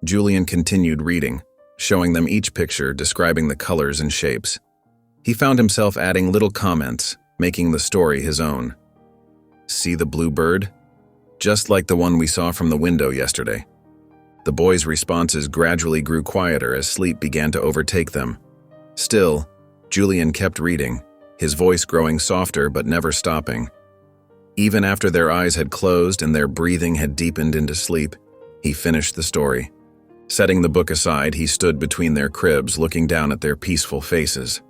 Julian continued reading, showing them each picture, describing the colors and shapes. He found himself adding little comments, making the story his own. "See the blue bird? Just like the one we saw from the window yesterday." The boys' responses gradually grew quieter as sleep began to overtake them. Still, Julian kept reading, his voice growing softer but never stopping. Even after their eyes had closed and their breathing had deepened into sleep, he finished the story. Setting the book aside, he stood between their cribs, looking down at their peaceful faces.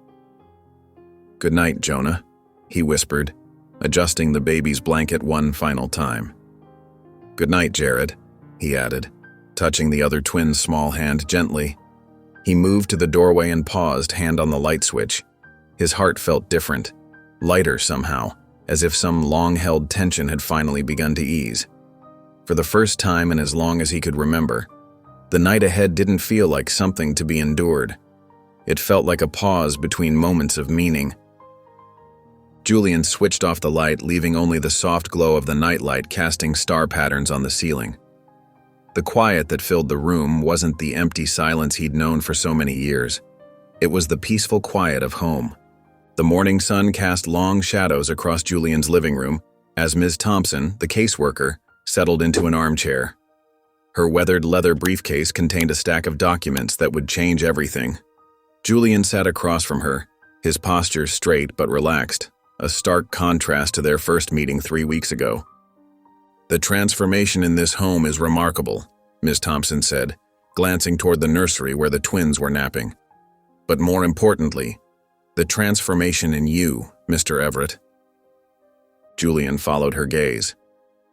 "Good night, Jonah," he whispered, adjusting the baby's blanket one final time. "Good night, Jared," he added, touching the other twin's small hand gently. He moved to the doorway and paused, hand on the light switch. His heart felt different, lighter somehow, as if some long-held tension had finally begun to ease. For the first time in as long as he could remember, The night ahead didn't feel like something to be endured. It felt like a pause between moments of meaning. Julian switched off the light, leaving only the soft glow of the nightlight casting star patterns on the ceiling. The quiet that filled the room wasn't the empty silence he'd known for so many years. It was the peaceful quiet of home. The morning sun cast long shadows across Julian's living room as Ms. Thompson, the caseworker, settled into an armchair. Her weathered leather briefcase contained a stack of documents that would change everything. Julian sat across from her, his posture straight but relaxed, a stark contrast to their first meeting 3 weeks ago. "The transformation in this home is remarkable," Ms. Thompson said, glancing toward the nursery where the twins were napping. "But more importantly, the transformation in you, Mr. Everett." Julian followed her gaze.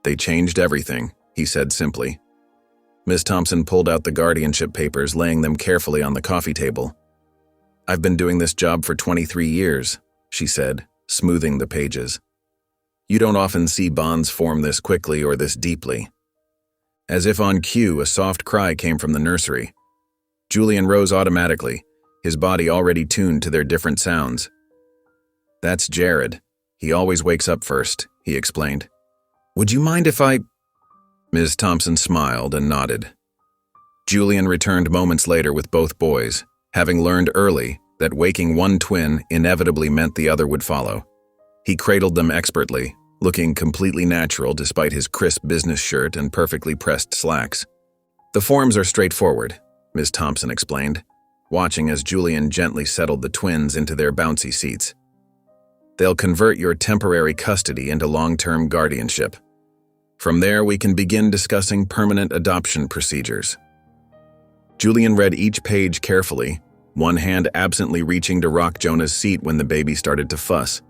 "They changed everything," he said simply. Ms. Thompson pulled out the guardianship papers, laying them carefully on the coffee table. "I've been doing this job for 23 years, she said, smoothing the pages. "You don't often see bonds form this quickly or this deeply." As if on cue, a soft cry came from the nursery. Julian rose automatically, his body already tuned to their different sounds. "That's Jared. He always wakes up first," he explained. "Would you mind if I—" Ms. Thompson smiled and nodded. Julian returned moments later with both boys, having learned early that waking one twin inevitably meant the other would follow. He cradled them expertly, looking completely natural despite his crisp business shirt and perfectly pressed slacks. "The forms are straightforward," Ms. Thompson explained, watching as Julian gently settled the twins into their bouncy seats. "They'll convert your temporary custody into long-term guardianship. From there, we can begin discussing permanent adoption procedures." Julian read each page carefully, one hand absently reaching to rock Jonah's seat when the baby started to fuss.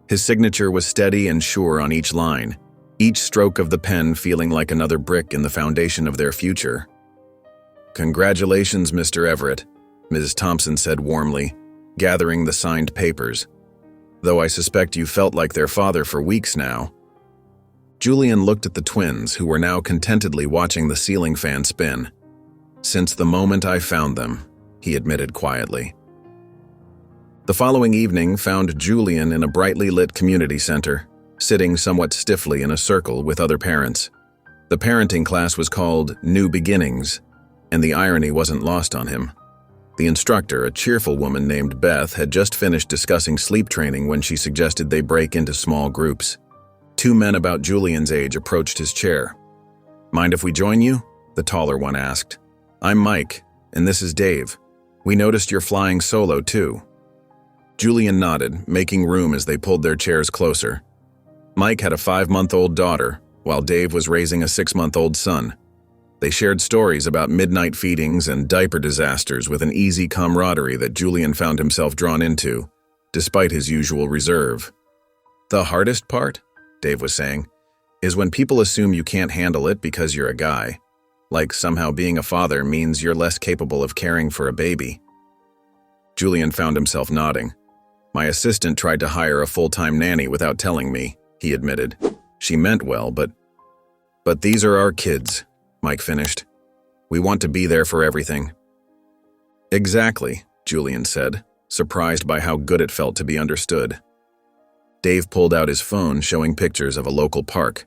His signature was steady and sure on each line, each stroke of the pen feeling like another brick in the foundation of their future. "Congratulations, Mr. Everett," Ms. Thompson said warmly, gathering the signed papers. "Though I suspect you felt like their father for weeks now." Julian looked at the twins, who were now contentedly watching the ceiling fan spin. "Since the moment I found them," he admitted quietly. The following evening found Julian in a brightly lit community center, sitting somewhat stiffly in a circle with other parents. The parenting class was called New Beginnings, and the irony wasn't lost on him. The instructor, a cheerful woman named Beth, had just finished discussing sleep training when she suggested they break into small groups. 2 men about Julian's age approached his chair. "Mind if we join you?" the taller one asked. "I'm Mike, and this is Dave. We noticed you're flying solo, too." Julian nodded, making room as they pulled their chairs closer. Mike had a 5-month-old daughter, while Dave was raising a 6-month-old son. They shared stories about midnight feedings and diaper disasters with an easy camaraderie that Julian found himself drawn into, despite his usual reserve. "The hardest part," Dave was saying, "is when people assume you can't handle it because you're a guy. Like somehow being a father means you're less capable of caring for a baby." Julian found himself nodding. "My assistant tried to hire a full-time nanny without telling me," he admitted. "She meant well, but these are our kids," Mike finished. "We want to be there for everything." "Exactly," Julian said, surprised by how good it felt to be understood. Dave pulled out his phone, showing pictures of a local park.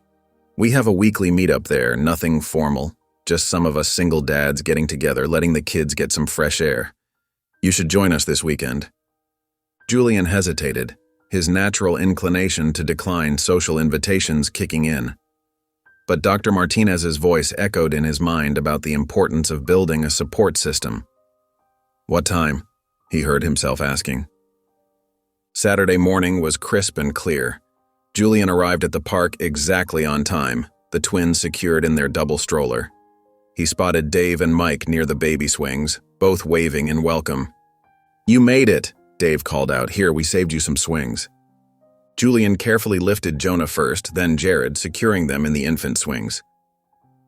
"We have a weekly meetup there, nothing formal, just some of us single dads getting together, letting the kids get some fresh air. You should join us this weekend." Julian hesitated, his natural inclination to decline social invitations kicking in. But Dr. Martinez's voice echoed in his mind about the importance of building a support system. "What time?" he heard himself asking. Saturday morning was crisp and clear. Julian arrived at the park exactly on time, the twins secured in their double stroller. He spotted Dave and Mike near the baby swings, both waving in welcome. "You made it," Dave called out. "Here, we saved you some swings." Julian carefully lifted Jonah first, then Jared, securing them in the infant swings.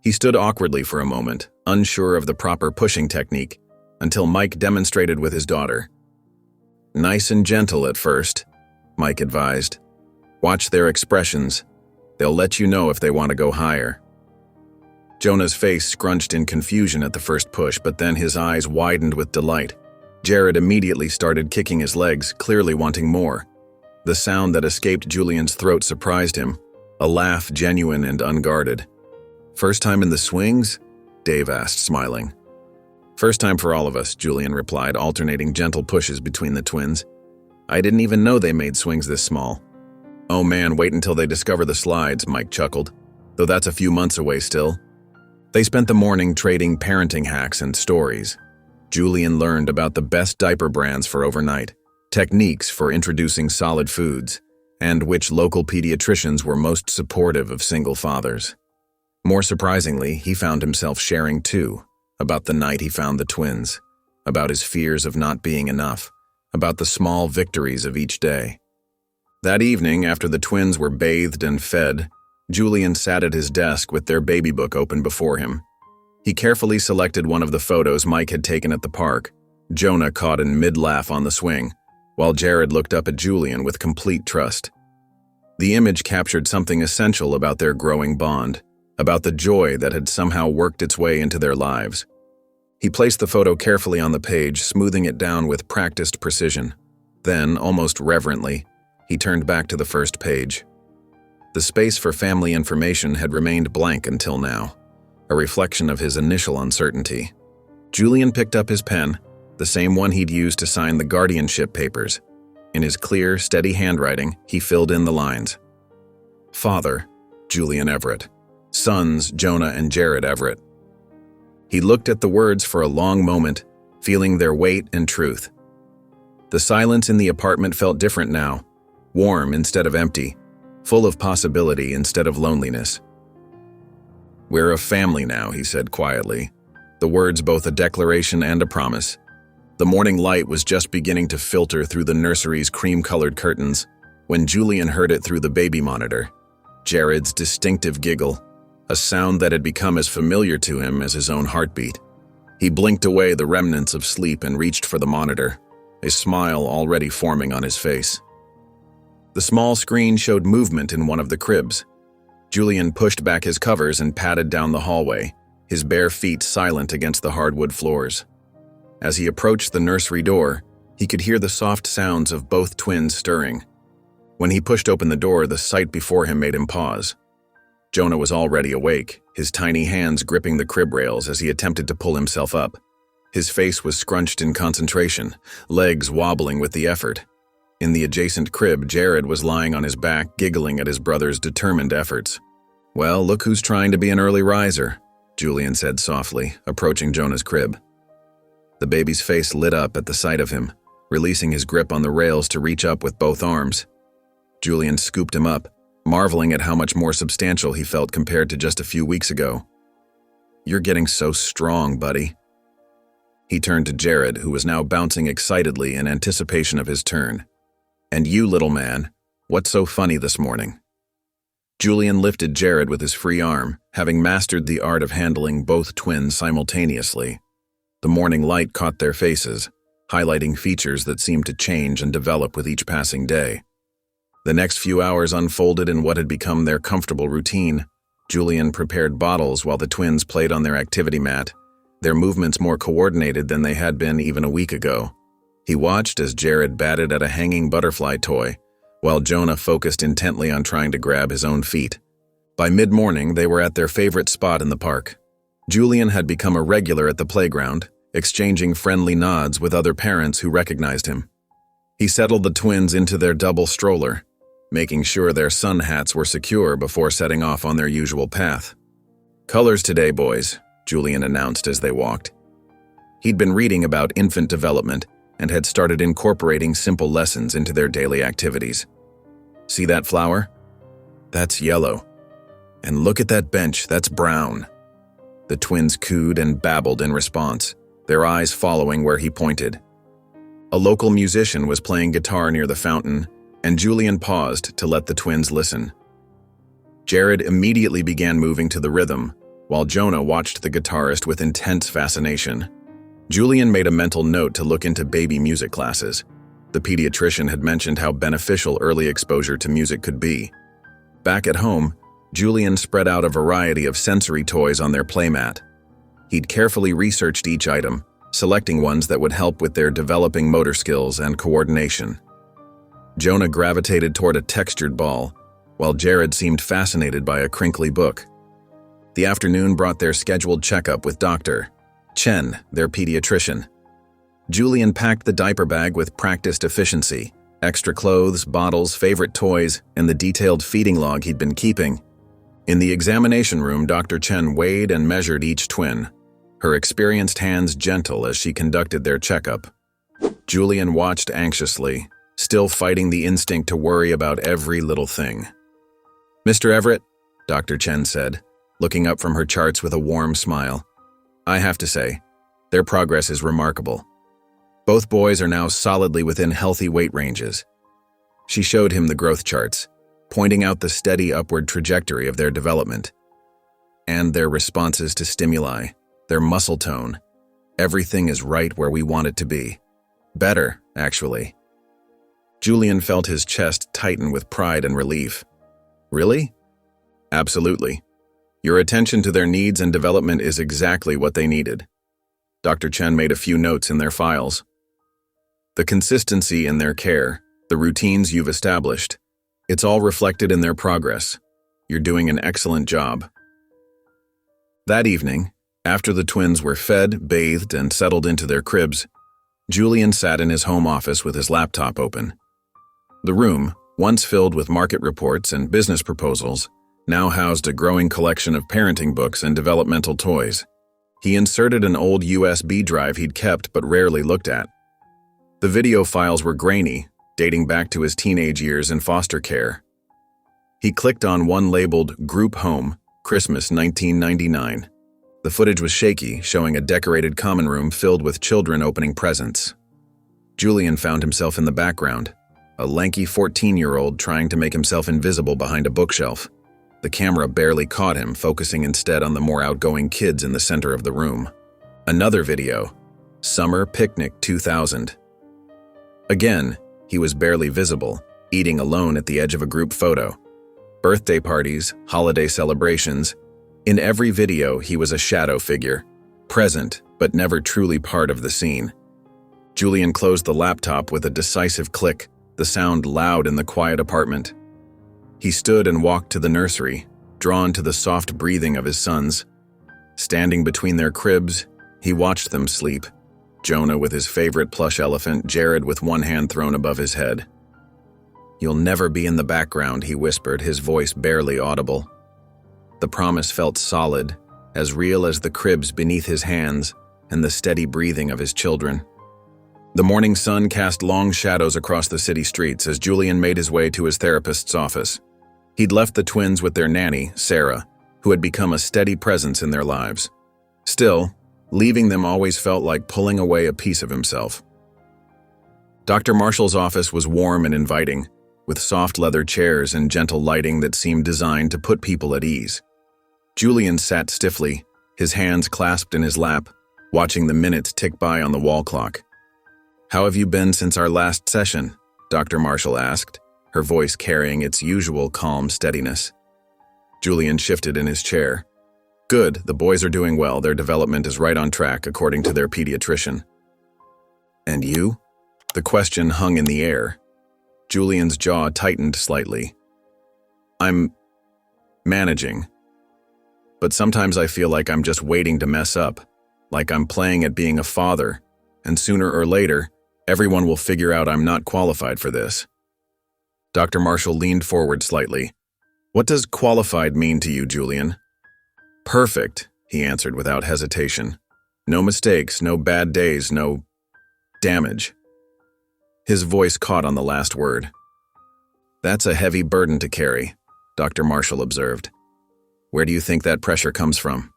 He stood awkwardly for a moment, unsure of the proper pushing technique, until Mike demonstrated with his daughter. "Nice and gentle at first," Mike advised. "Watch their expressions. They'll let you know if they want to go higher." Jonah's face scrunched in confusion at the first push, but then his eyes widened with delight. Jared immediately started kicking his legs, clearly wanting more. The sound that escaped Julian's throat surprised him, a laugh genuine and unguarded. "First time in the swings?" Dave asked, smiling. "First time for all of us," Julian replied, alternating gentle pushes between the twins. "I didn't even know they made swings this small." "Oh man, wait until they discover the slides," Mike chuckled, "though that's a few months away still." They spent the morning trading parenting hacks and stories. Julian learned about the best diaper brands for overnight, techniques for introducing solid foods, and which local pediatricians were most supportive of single fathers. More surprisingly, he found himself sharing too, about the night he found the twins, about his fears of not being enough, about the small victories of each day. That evening, after the twins were bathed and fed, Julian sat at his desk with their baby book open before him. He carefully selected one of the photos Mike had taken at the park, Jonah caught in mid-laugh on the swing, while Jared looked up at Julian with complete trust. The image captured something essential about their growing bond, about the joy that had somehow worked its way into their lives. He placed the photo carefully on the page, smoothing it down with practiced precision. Then, almost reverently, he turned back to the first page. The space for family information had remained blank until now, a reflection of his initial uncertainty. Julian picked up his pen, the same one he'd used to sign the guardianship papers. In his clear, steady handwriting, he filled in the lines. Father, Julian Everett. Sons, Jonah and Jared Everett. He looked at the words for a long moment, feeling their weight and truth. The silence in the apartment felt different now, warm instead of empty, full of possibility instead of loneliness. "We're a family now," he said quietly, the words both a declaration and a promise. The morning light was just beginning to filter through the nursery's cream-colored curtains when Julian heard it through the baby monitor. Jared's distinctive giggle, a sound that had become as familiar to him as his own heartbeat. He blinked away the remnants of sleep and reached for the monitor, a smile already forming on his face. The small screen showed movement in one of the cribs. Julian pushed back his covers and padded down the hallway, his bare feet silent against the hardwood floors. As he approached the nursery door, he could hear the soft sounds of both twins stirring. When he pushed open the door, the sight before him made him pause. Jonah was already awake, his tiny hands gripping the crib rails as he attempted to pull himself up. His face was scrunched in concentration, legs wobbling with the effort. In the adjacent crib, Jared was lying on his back, giggling at his brother's determined efforts. "Well, look who's trying to be an early riser," Julian said softly, approaching Jonah's crib. The baby's face lit up at the sight of him, releasing his grip on the rails to reach up with both arms. Julian scooped him up, marveling at how much more substantial he felt compared to just a few weeks ago. "You're getting so strong, buddy." He turned to Jared, who was now bouncing excitedly in anticipation of his turn. "And you, little man, what's so funny this morning?" Julian lifted Jared with his free arm, having mastered the art of handling both twins simultaneously. The morning light caught their faces, highlighting features that seemed to change and develop with each passing day. The next few hours unfolded in what had become their comfortable routine. Julian prepared bottles while the twins played on their activity mat, their movements more coordinated than they had been even a week ago. He watched as Jared batted at a hanging butterfly toy, while Jonah focused intently on trying to grab his own feet. By mid-morning, they were at their favorite spot in the park. Julian had become a regular at the playground, exchanging friendly nods with other parents who recognized him. He settled the twins into their double stroller, making sure their sun hats were secure before setting off on their usual path. "Colors today, boys," Julian announced as they walked. He'd been reading about infant development and had started incorporating simple lessons into their daily activities. "See that flower? That's yellow. And look at that bench, that's brown." The twins cooed and babbled in response, their eyes following where he pointed. A local musician was playing guitar near the fountain, and Julian paused to let the twins listen. Jared immediately began moving to the rhythm, while Jonah watched the guitarist with intense fascination. Julian made a mental note to look into baby music classes. The pediatrician had mentioned how beneficial early exposure to music could be. Back at home, Julian spread out a variety of sensory toys on their playmat. He'd carefully researched each item, selecting ones that would help with their developing motor skills and coordination. Jonah gravitated toward a textured ball, while Jared seemed fascinated by a crinkly book. The afternoon brought their scheduled checkup with Dr. Chen, their pediatrician. Julian packed the diaper bag with practiced efficiency, extra clothes, bottles, favorite toys, and the detailed feeding log he'd been keeping. In the examination room, Dr. Chen weighed and measured each twin, her experienced hands gentle as she conducted their checkup. Julian watched anxiously, still fighting the instinct to worry about every little thing. "Mr. Everett," Dr. Chen said, looking up from her charts with a warm smile, "I have to say, their progress is remarkable. Both boys are now solidly within healthy weight ranges." She showed him the growth charts, pointing out the steady upward trajectory of their development. And their responses to stimuli, their muscle tone, everything is right where we want it to be. Better, actually. Julian felt his chest tighten with pride and relief. "Really?" "Absolutely. Your attention to their needs and development is exactly what they needed." Dr. Chen made a few notes in their files. "The consistency in their care, the routines you've established, it's all reflected in their progress. You're doing an excellent job." That evening, after the twins were fed, bathed, and settled into their cribs, Julian sat in his home office with his laptop open. The room, once filled with market reports and business proposals, now housed a growing collection of parenting books and developmental toys. He inserted an old USB drive he'd kept but rarely looked at. The video files were grainy, dating back to his teenage years in foster care. He clicked on one labeled Group Home, Christmas 1999. The footage was shaky, showing a decorated common room filled with children opening presents. Julian found himself in the background, a lanky 14-year-old trying to make himself invisible behind a bookshelf. The camera barely caught him, focusing instead on the more outgoing kids in the center of the room. Another video, Summer Picnic 2000. Again, he was barely visible, eating alone at the edge of a group photo. Birthday parties, holiday celebrations. In every video, he was a shadow figure, present but never truly part of the scene. Julian closed the laptop with a decisive click, the sound loud in the quiet apartment. He stood and walked to the nursery, drawn to the soft breathing of his sons. Standing between their cribs, he watched them sleep, Jonah with his favorite plush elephant, Jared with one hand thrown above his head. "You'll never be in the background," he whispered, his voice barely audible. The promise felt solid, as real as the cribs beneath his hands and the steady breathing of his children. The morning sun cast long shadows across the city streets as Julian made his way to his therapist's office. He'd left the twins with their nanny, Sarah, who had become a steady presence in their lives. Still, leaving them always felt like pulling away a piece of himself. Dr. Marshall's office was warm and inviting, with soft leather chairs and gentle lighting that seemed designed to put people at ease. Julian sat stiffly, his hands clasped in his lap, watching the minutes tick by on the wall clock. "How have you been since our last session?" Dr. Marshall asked, her voice carrying its usual calm steadiness. Julian shifted in his chair. "Good, the boys are doing well. Their development is right on track, according to their pediatrician." "And you?" The question hung in the air. Julian's jaw tightened slightly. "I'm managing. But sometimes I feel like I'm just waiting to mess up, like I'm playing at being a father, and sooner or later, everyone will figure out I'm not qualified for this." Dr. Marshall leaned forward slightly. "What does qualified mean to you, Julian?" "Perfect," he answered without hesitation. "No mistakes, no bad days, no damage." His voice caught on the last word. "That's a heavy burden to carry," Dr. Marshall observed. "Where do you think that pressure comes from?"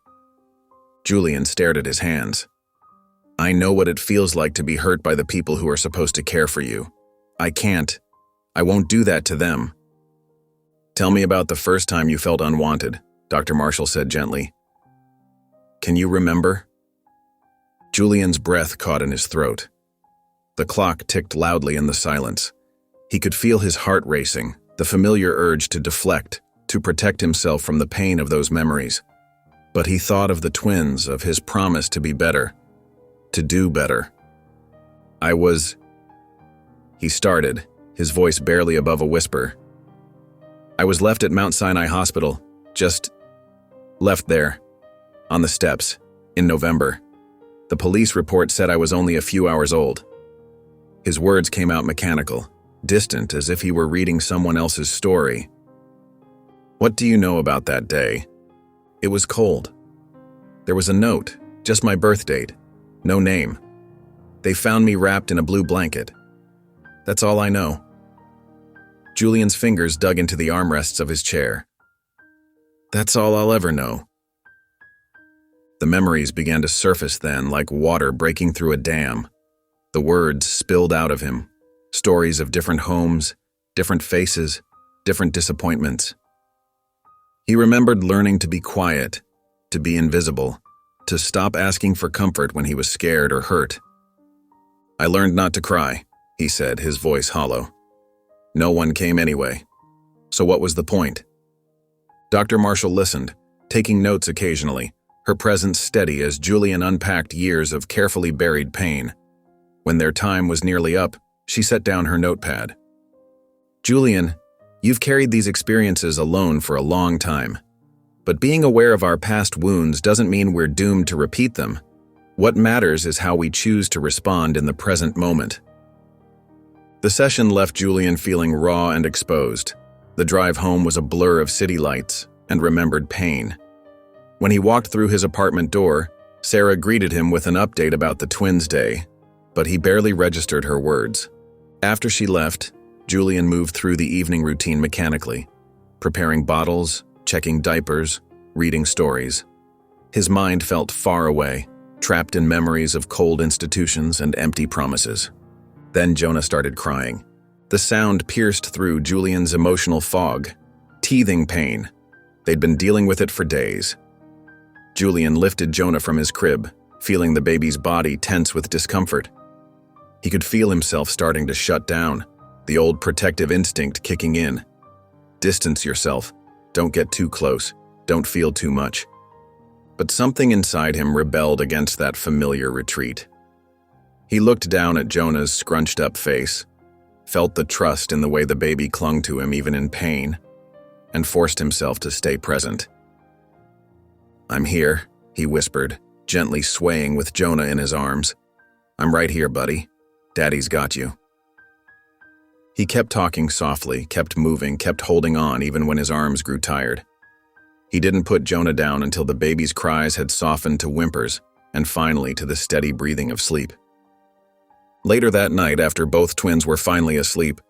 Julian stared at his hands. "I know what it feels like to be hurt by the people who are supposed to care for you. I can't. I won't do that to them." "Tell me about the first time you felt unwanted," Dr. Marshall said gently. "Can you remember?" Julian's breath caught in his throat. The clock ticked loudly in the silence. He could feel his heart racing, the familiar urge to deflect, to protect himself from the pain of those memories. But he thought of the twins, of his promise to be better, to do better. He started, his voice barely above a whisper. I was left at Mount Sinai Hospital, just left there, on the steps, in November. The police report said I was only a few hours old. His words came out mechanical, distant, as if he were reading someone else's story. What do you know about that day? It was cold. There was a note, just my birth date, no name. They found me wrapped in a blue blanket. That's all I know. Julian's fingers dug into the armrests of his chair. That's all I'll ever know. The memories began to surface then, like water breaking through a dam. The words spilled out of him, stories of different homes, different faces, different disappointments. He remembered learning to be quiet, to be invisible, to stop asking for comfort when he was scared or hurt. I learned not to cry, he said, his voice hollow. No one came anyway. So what was the point? Dr. Marshall listened, taking notes occasionally, her presence steady as Julian unpacked years of carefully buried pain. When their time was nearly up, she set down her notepad. Julian, you've carried these experiences alone for a long time. But being aware of our past wounds doesn't mean we're doomed to repeat them. What matters is how we choose to respond in the present moment. The session left Julian feeling raw and exposed. The drive home was a blur of city lights and remembered pain. When he walked through his apartment door, Sarah greeted him with an update about the twins' day, but he barely registered her words. After she left, Julian moved through the evening routine mechanically, preparing bottles, checking diapers, reading stories. His mind felt far away, trapped in memories of cold institutions and empty promises. Then Jonah started crying. The sound pierced through Julian's emotional fog, teething pain. They'd been dealing with it for days. Julian lifted Jonah from his crib, feeling the baby's body tense with discomfort. He could feel himself starting to shut down, the old protective instinct kicking in. Distance yourself. Don't get too close. Don't feel too much. But something inside him rebelled against that familiar retreat. He looked down at Jonah's scrunched-up face, felt the trust in the way the baby clung to him even in pain, and forced himself to stay present. I'm here, he whispered, gently swaying with Jonah in his arms. I'm right here, buddy. Daddy's got you. He kept talking softly, kept moving, kept holding on even when his arms grew tired. He didn't put Jonah down until the baby's cries had softened to whimpers and finally to the steady breathing of sleep. Later that night, after both twins were finally asleep,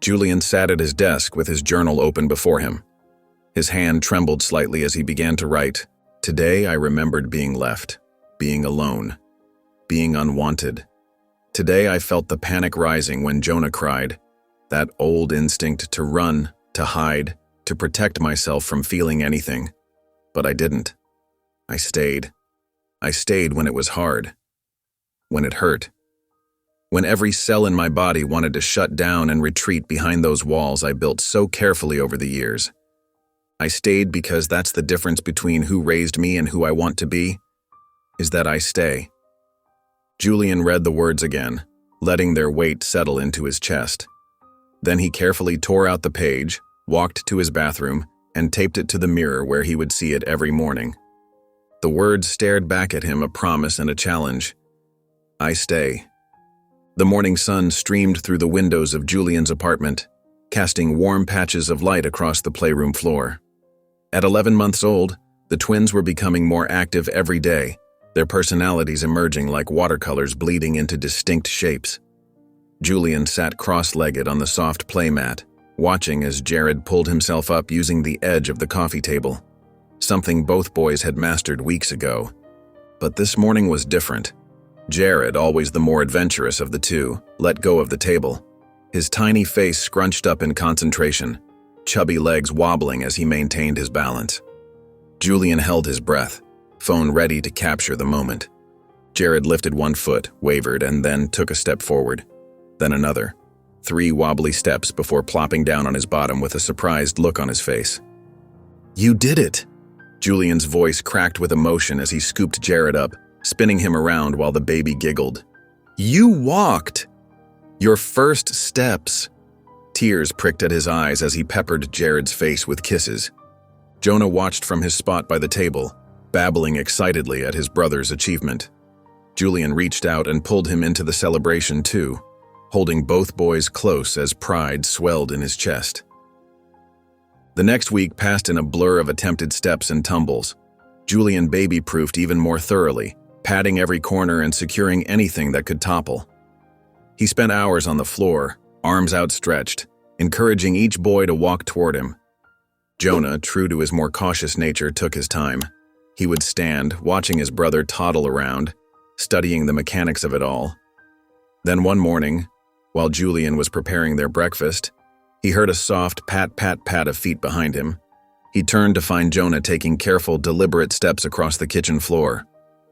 Julian sat at his desk with his journal open before him. His hand trembled slightly as he began to write, Today I remembered being left, being alone, being unwanted. Today I felt the panic rising when Jonah cried, that old instinct to run, to hide, to protect myself from feeling anything. But I didn't. I stayed. I stayed when it was hard, when it hurt, when every cell in my body wanted to shut down and retreat behind those walls I built so carefully over the years. I stayed because that's the difference between who raised me and who I want to be, is that I stay. Julian read the words again, letting their weight settle into his chest. Then he carefully tore out the page, walked to his bathroom, and taped it to the mirror where he would see it every morning. The words stared back at him, a promise and a challenge. I stay. The morning sun streamed through the windows of Julian's apartment, casting warm patches of light across the playroom floor. At 11 months old, the twins were becoming more active every day, their personalities emerging like watercolors bleeding into distinct shapes. Julian sat cross-legged on the soft playmat, watching as Jared pulled himself up using the edge of the coffee table, something both boys had mastered weeks ago. But this morning was different. Jared, always the more adventurous of the two, let go of the table, his tiny face scrunched up in concentration, chubby legs wobbling as he maintained his balance. Julian held his breath, phone ready to capture the moment. Jared lifted one foot, wavered, and then took a step forward. Then another. 3 wobbly steps before plopping down on his bottom with a surprised look on his face. You did it! Julian's voice cracked with emotion as he scooped Jared up, spinning him around while the baby giggled. You walked! Your first steps! Tears pricked at his eyes as he peppered Jared's face with kisses. Jonah watched from his spot by the table, babbling excitedly at his brother's achievement. Julian reached out and pulled him into the celebration too, holding both boys close as pride swelled in his chest. The next week passed in a blur of attempted steps and tumbles. Julian baby-proofed even more thoroughly, patting every corner and securing anything that could topple. He spent hours on the floor, arms outstretched, encouraging each boy to walk toward him. Jonah, true to his more cautious nature, took his time. He would stand, watching his brother toddle around, studying the mechanics of it all. Then one morning, while Julian was preparing their breakfast, he heard a soft pat-pat-pat of feet behind him. He turned to find Jonah taking careful, deliberate steps across the kitchen floor.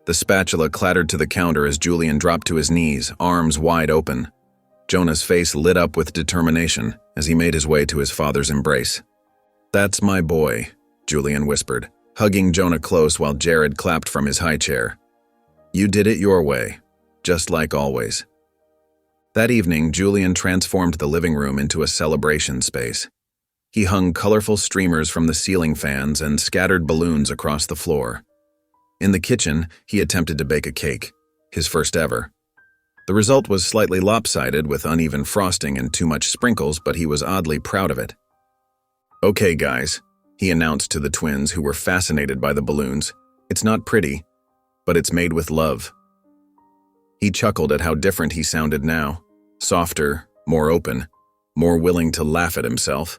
The spatula clattered to the counter as Julian dropped to his knees, arms wide open. Jonah's face lit up with determination as he made his way to his father's embrace. "That's my boy," Julian whispered, hugging Jonah close while Jared clapped from his high chair. "You did it your way, just like always." That evening, Julian transformed the living room into a celebration space. He hung colorful streamers from the ceiling fans and scattered balloons across the floor. In the kitchen, he attempted to bake a cake, his first ever. The result was slightly lopsided with uneven frosting and too much sprinkles, but he was oddly proud of it. "Okay, guys," he announced to the twins who were fascinated by the balloons. "It's not pretty, but it's made with love." He chuckled at how different he sounded now, softer, more open, more willing to laugh at himself.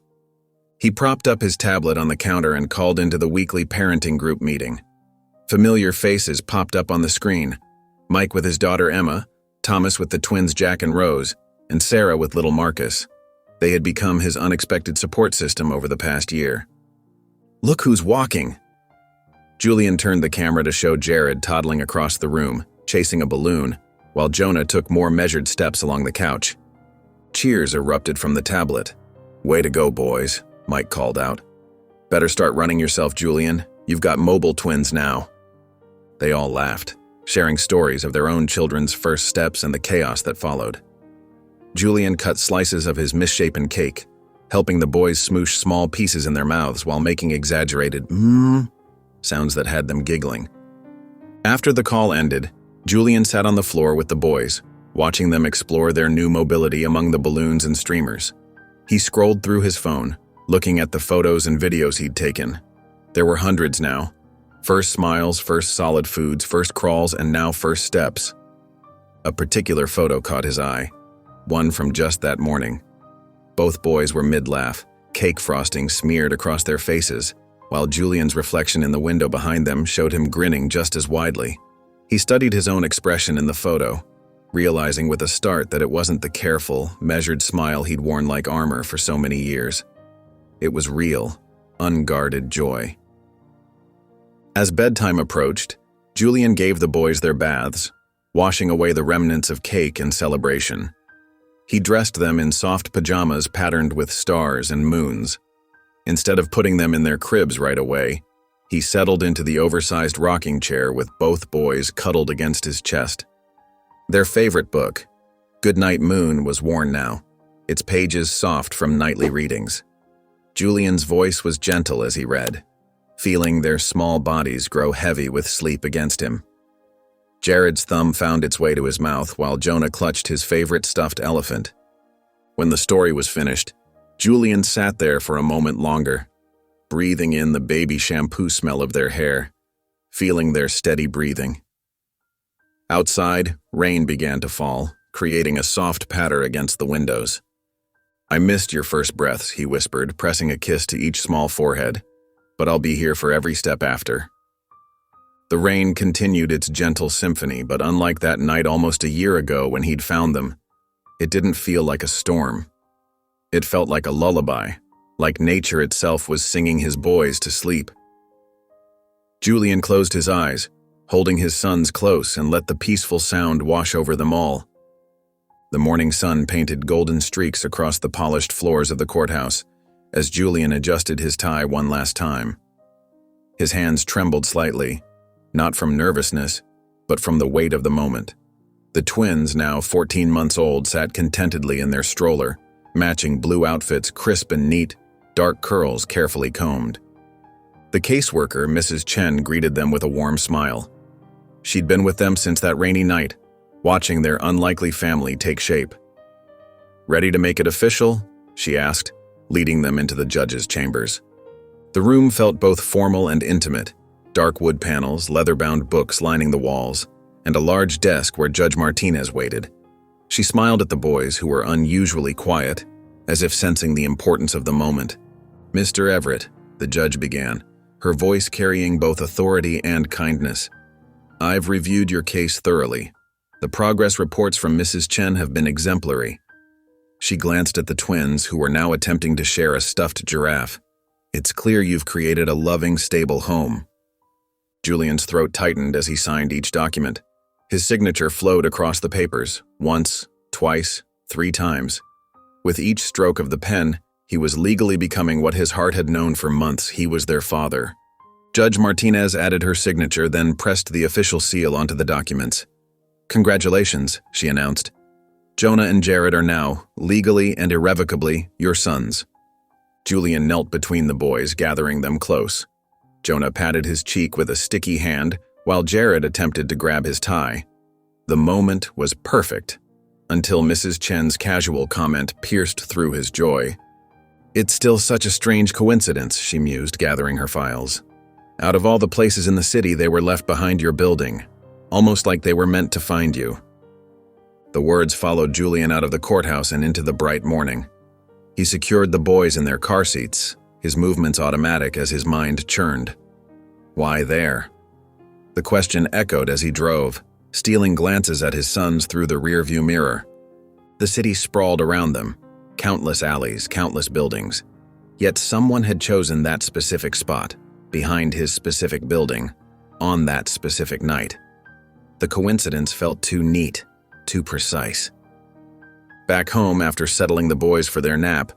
He propped up his tablet on the counter and called into the weekly parenting group meeting. Familiar faces popped up on the screen. Mike with his daughter Emma, Thomas with the twins Jack and Rose, and Sarah with little Marcus. They had become his unexpected support system over the past year. "Look who's walking!" Julian turned the camera to show Jared toddling across the room, chasing a balloon, while Jonah took more measured steps along the couch. Cheers erupted from the tablet. "Way to go, boys," Mike called out. "Better start running yourself, Julian. You've got mobile twins now." They all laughed, sharing stories of their own children's first steps and the chaos that followed. Julian cut slices of his misshapen cake, helping the boys smoosh small pieces in their mouths while making exaggerated sounds that had them giggling. After the call ended, Julian sat on the floor with the boys, watching them explore their new mobility among the balloons and streamers. He scrolled through his phone, looking at the photos and videos he'd taken. There were hundreds now. First smiles, first solid foods, first crawls, and now first steps. A particular photo caught his eye, one from just that morning. Both boys were mid-laugh, cake frosting smeared across their faces, while Julian's reflection in the window behind them showed him grinning just as widely. He studied his own expression in the photo, realizing with a start that it wasn't the careful, measured smile he'd worn like armor for so many years. It was real, unguarded joy. As bedtime approached, Julian gave the boys their baths, washing away the remnants of cake and celebration. He dressed them in soft pajamas patterned with stars and moons. Instead of putting them in their cribs right away, he settled into the oversized rocking chair with both boys cuddled against his chest. Their favorite book, Goodnight Moon, was worn now, its pages soft from nightly readings. Julian's voice was gentle as he read, feeling their small bodies grow heavy with sleep against him. Jared's thumb found its way to his mouth while Jonah clutched his favorite stuffed elephant. When the story was finished, Julian sat there for a moment longer, breathing in the baby shampoo smell of their hair, feeling their steady breathing. Outside, rain began to fall, creating a soft patter against the windows. "I missed your first breaths," he whispered, pressing a kiss to each small forehead, "but I'll be here for every step after." The rain continued its gentle symphony, but unlike that night almost a year ago when he'd found them, it didn't feel like a storm. It felt like a lullaby, like nature itself was singing his boys to sleep. Julian closed his eyes, holding his sons close, and let the peaceful sound wash over them all. The morning sun painted golden streaks across the polished floors of the courthouse as Julian adjusted his tie one last time, His hands trembled slightly, not from nervousness, but from the weight of the moment. The twins, now 14 months old, sat contentedly in their stroller, matching blue outfits, crisp and neat, dark curls carefully combed. The caseworker, Mrs. Chen, greeted them with a warm smile. She'd been with them since that rainy night, watching their unlikely family take shape. "Ready to make it official?" she asked, leading them into the judge's chambers. The room felt both formal and intimate, dark wood panels, leather-bound books lining the walls, and a large desk where Judge Martinez waited. She smiled at the boys, who were unusually quiet, as if sensing the importance of the moment. "Mr. Everett," the judge began, her voice carrying both authority and kindness, "I've reviewed your case thoroughly. The progress reports from Mrs. Chen have been exemplary." She glanced at the twins, who were now attempting to share a stuffed giraffe. "It's clear you've created a loving, stable home." Julian's throat tightened as he signed each document. His signature flowed across the papers, once, twice, 3 times. With each stroke of the pen, he was legally becoming what his heart had known for months. He was their father. Judge Martinez added her signature, then pressed the official seal onto the documents. "Congratulations," she announced. "Jonah and Jared are now, legally and irrevocably, your sons." Julian knelt between the boys, gathering them close. Jonah patted his cheek with a sticky hand, while Jared attempted to grab his tie. The moment was perfect, until Mrs. Chen's casual comment pierced through his joy. "It's still such a strange coincidence," she mused, gathering her files. "Out of all the places in the city, they were left behind your building, almost like they were meant to find you." The words followed Julian out of the courthouse and into the bright morning. He secured the boys in their car seats, his movements automatic as his mind churned. Why there? The question echoed as he drove, stealing glances at his sons through the rearview mirror. The city sprawled around them, countless alleys, countless buildings. Yet someone had chosen that specific spot, behind his specific building, on that specific night. The coincidence felt too neat, too precise. Back home, after settling the boys for their nap,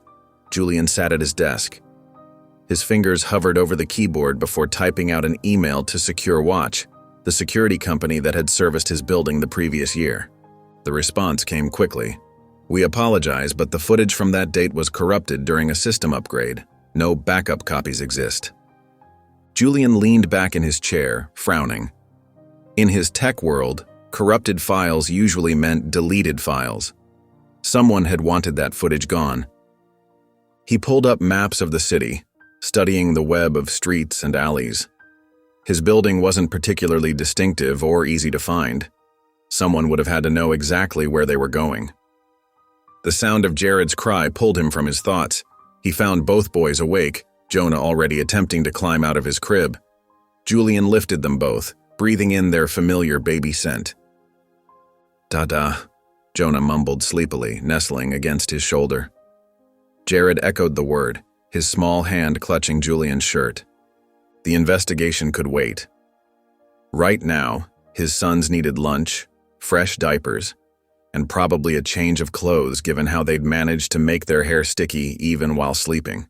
Julian sat at his desk. His fingers hovered over the keyboard before typing out an email to Secure Watch, the security company that had serviced his building the previous year. The response came quickly. "We apologize, but the footage from that date was corrupted during a system upgrade. No backup copies exist." Julian leaned back in his chair, frowning. In his tech world, corrupted files usually meant deleted files. Someone had wanted that footage gone. He pulled up maps of the city, studying the web of streets and alleys. His building wasn't particularly distinctive or easy to find. Someone would have had to know exactly where they were going. The sound of Jared's cry pulled him from his thoughts. He found both boys awake, Jonah already attempting to climb out of his crib. Julian lifted them both, breathing in their familiar baby scent. "Dada," Jonah mumbled sleepily, nestling against his shoulder. Jared echoed the word, his small hand clutching Julian's shirt. The investigation could wait. Right now, his sons needed lunch, fresh diapers, and probably a change of clothes given how they'd managed to make their hair sticky even while sleeping.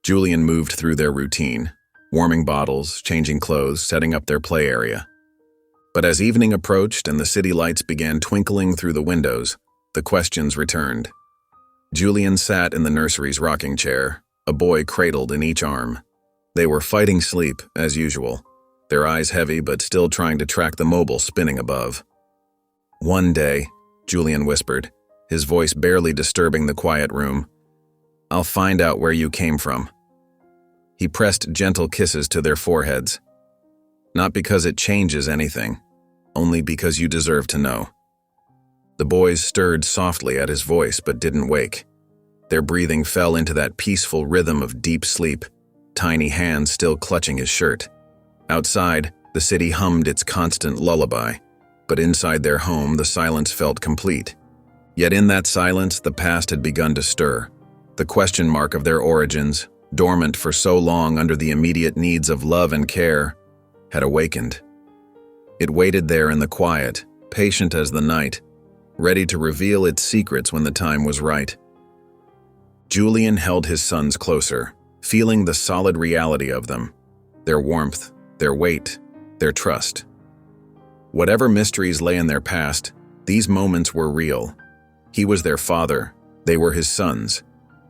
Julian moved through their routine, warming bottles, changing clothes, setting up their play area. But as evening approached and the city lights began twinkling through the windows, the questions returned. Julian sat in the nursery's rocking chair, a boy cradled in each arm. They were fighting sleep, as usual, their eyes heavy but still trying to track the mobile spinning above. "One day," Julian whispered, his voice barely disturbing the quiet room, "I'll find out where you came from." He pressed gentle kisses to their foreheads. "Not because it changes anything, only because you deserve to know." The boys stirred softly at his voice but didn't wake. Their breathing fell into that peaceful rhythm of deep sleep, tiny hands still clutching his shirt. Outside, the city hummed its constant lullaby, but inside their home the silence felt complete. Yet in that silence the past had begun to stir. The question mark of their origins, dormant for so long under the immediate needs of love and care, had awakened. It waited there in the quiet, patient as the night, ready to reveal its secrets when the time was right. Julian held his sons closer, feeling the solid reality of them. their warmth, their weight, their trust. Whatever mysteries lay in their past, these moments were real. He was their father, they were his sons,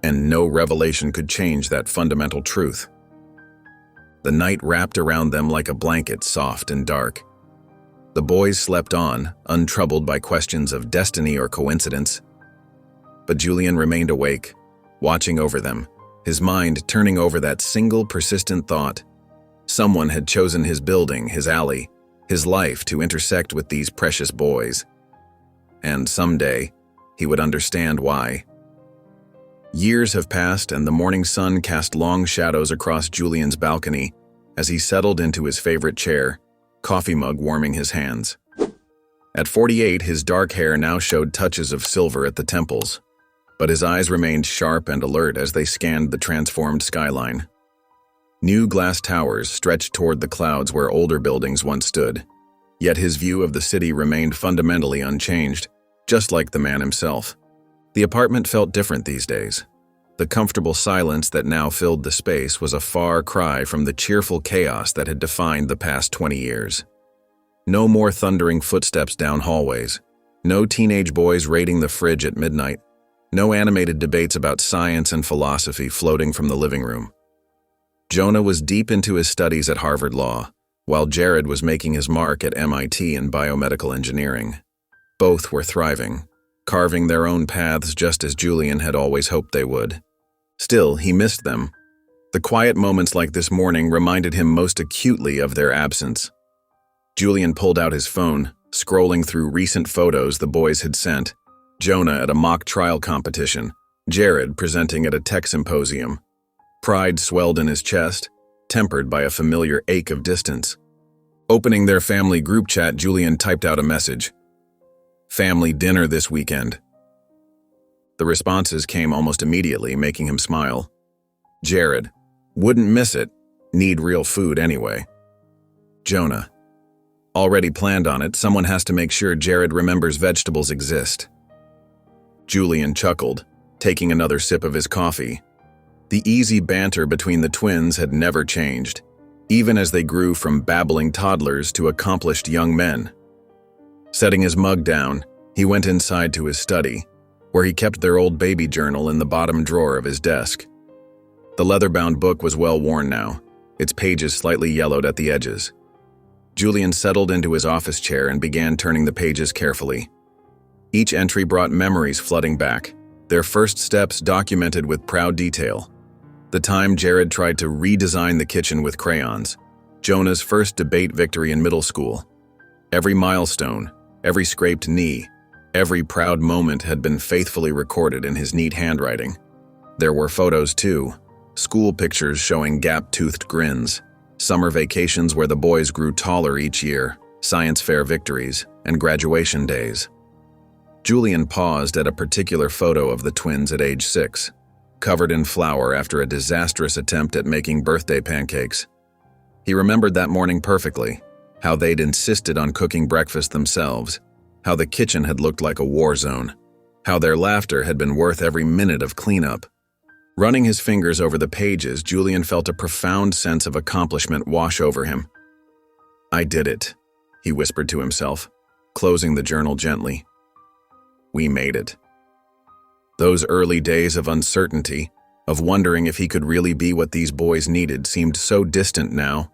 and no revelation could change that fundamental truth. The night wrapped around them like a blanket, soft and dark. The boys slept on, untroubled by questions of destiny or coincidence. But Julian remained awake, watching over them, his mind turning over that single persistent thought. Someone had chosen his building, his alley, his life to intersect with these precious boys. And someday, he would understand why. Years have passed, and the morning sun cast long shadows across Julian's balcony as he settled into his favorite chair, coffee mug warming his hands. At 48, his dark hair now showed touches of silver at the temples, but his eyes remained sharp and alert as they scanned the transformed skyline. New glass towers stretched toward the clouds where older buildings once stood, yet his view of the city remained fundamentally unchanged, just like the man himself. The apartment felt different these days. The comfortable silence that now filled the space was a far cry from the cheerful chaos that had defined the past 20 years. No more thundering footsteps down hallways, no teenage boys raiding the fridge at midnight, no animated debates about science and philosophy floating from the living room. Jonah was deep into his studies at Harvard Law, while Jared was making his mark at MIT in biomedical engineering. Both were thriving, carving their own paths just as Julian had always hoped they would. Still, he missed them. The quiet moments like this morning reminded him most acutely of their absence. Julian pulled out his phone, scrolling through recent photos the boys had sent. Jonah at a mock trial competition, Jared presenting at a tech symposium. Pride swelled in his chest, tempered by a familiar ache of distance. Opening their family group chat, Julian typed out a message. "Family dinner this weekend." The responses came almost immediately, making him smile. Jared, "Wouldn't miss it. Need real food anyway." Jonah, "Already planned on it. Someone has to make sure Jared remembers vegetables exist." Julian chuckled, taking another sip of his coffee. The easy banter between the twins had never changed, even as they grew from babbling toddlers to accomplished young men. Setting his mug down, he went inside to his study, where he kept their old baby journal in the bottom drawer of his desk. The leather-bound book was well worn now, its pages slightly yellowed at the edges. Julian settled into his office chair and began turning the pages carefully. Each entry brought memories flooding back, their first steps documented with proud detail. The time Jared tried to redesign the kitchen with crayons, Jonah's first debate victory in middle school. Every milestone, every scraped knee, every proud moment had been faithfully recorded in his neat handwriting. There were photos too, school pictures showing gap-toothed grins, summer vacations where the boys grew taller each year, science fair victories, and graduation days. Julian paused at a particular photo of the twins at age 6, covered in flour after a disastrous attempt at making birthday pancakes. He remembered that morning perfectly, how they'd insisted on cooking breakfast themselves, how the kitchen had looked like a war zone, how their laughter had been worth every minute of cleanup. Running his fingers over the pages, Julian felt a profound sense of accomplishment wash over him. "I did it," he whispered to himself, closing the journal gently. "We made it." Those early days of uncertainty, of wondering if he could really be what these boys needed, seemed so distant now.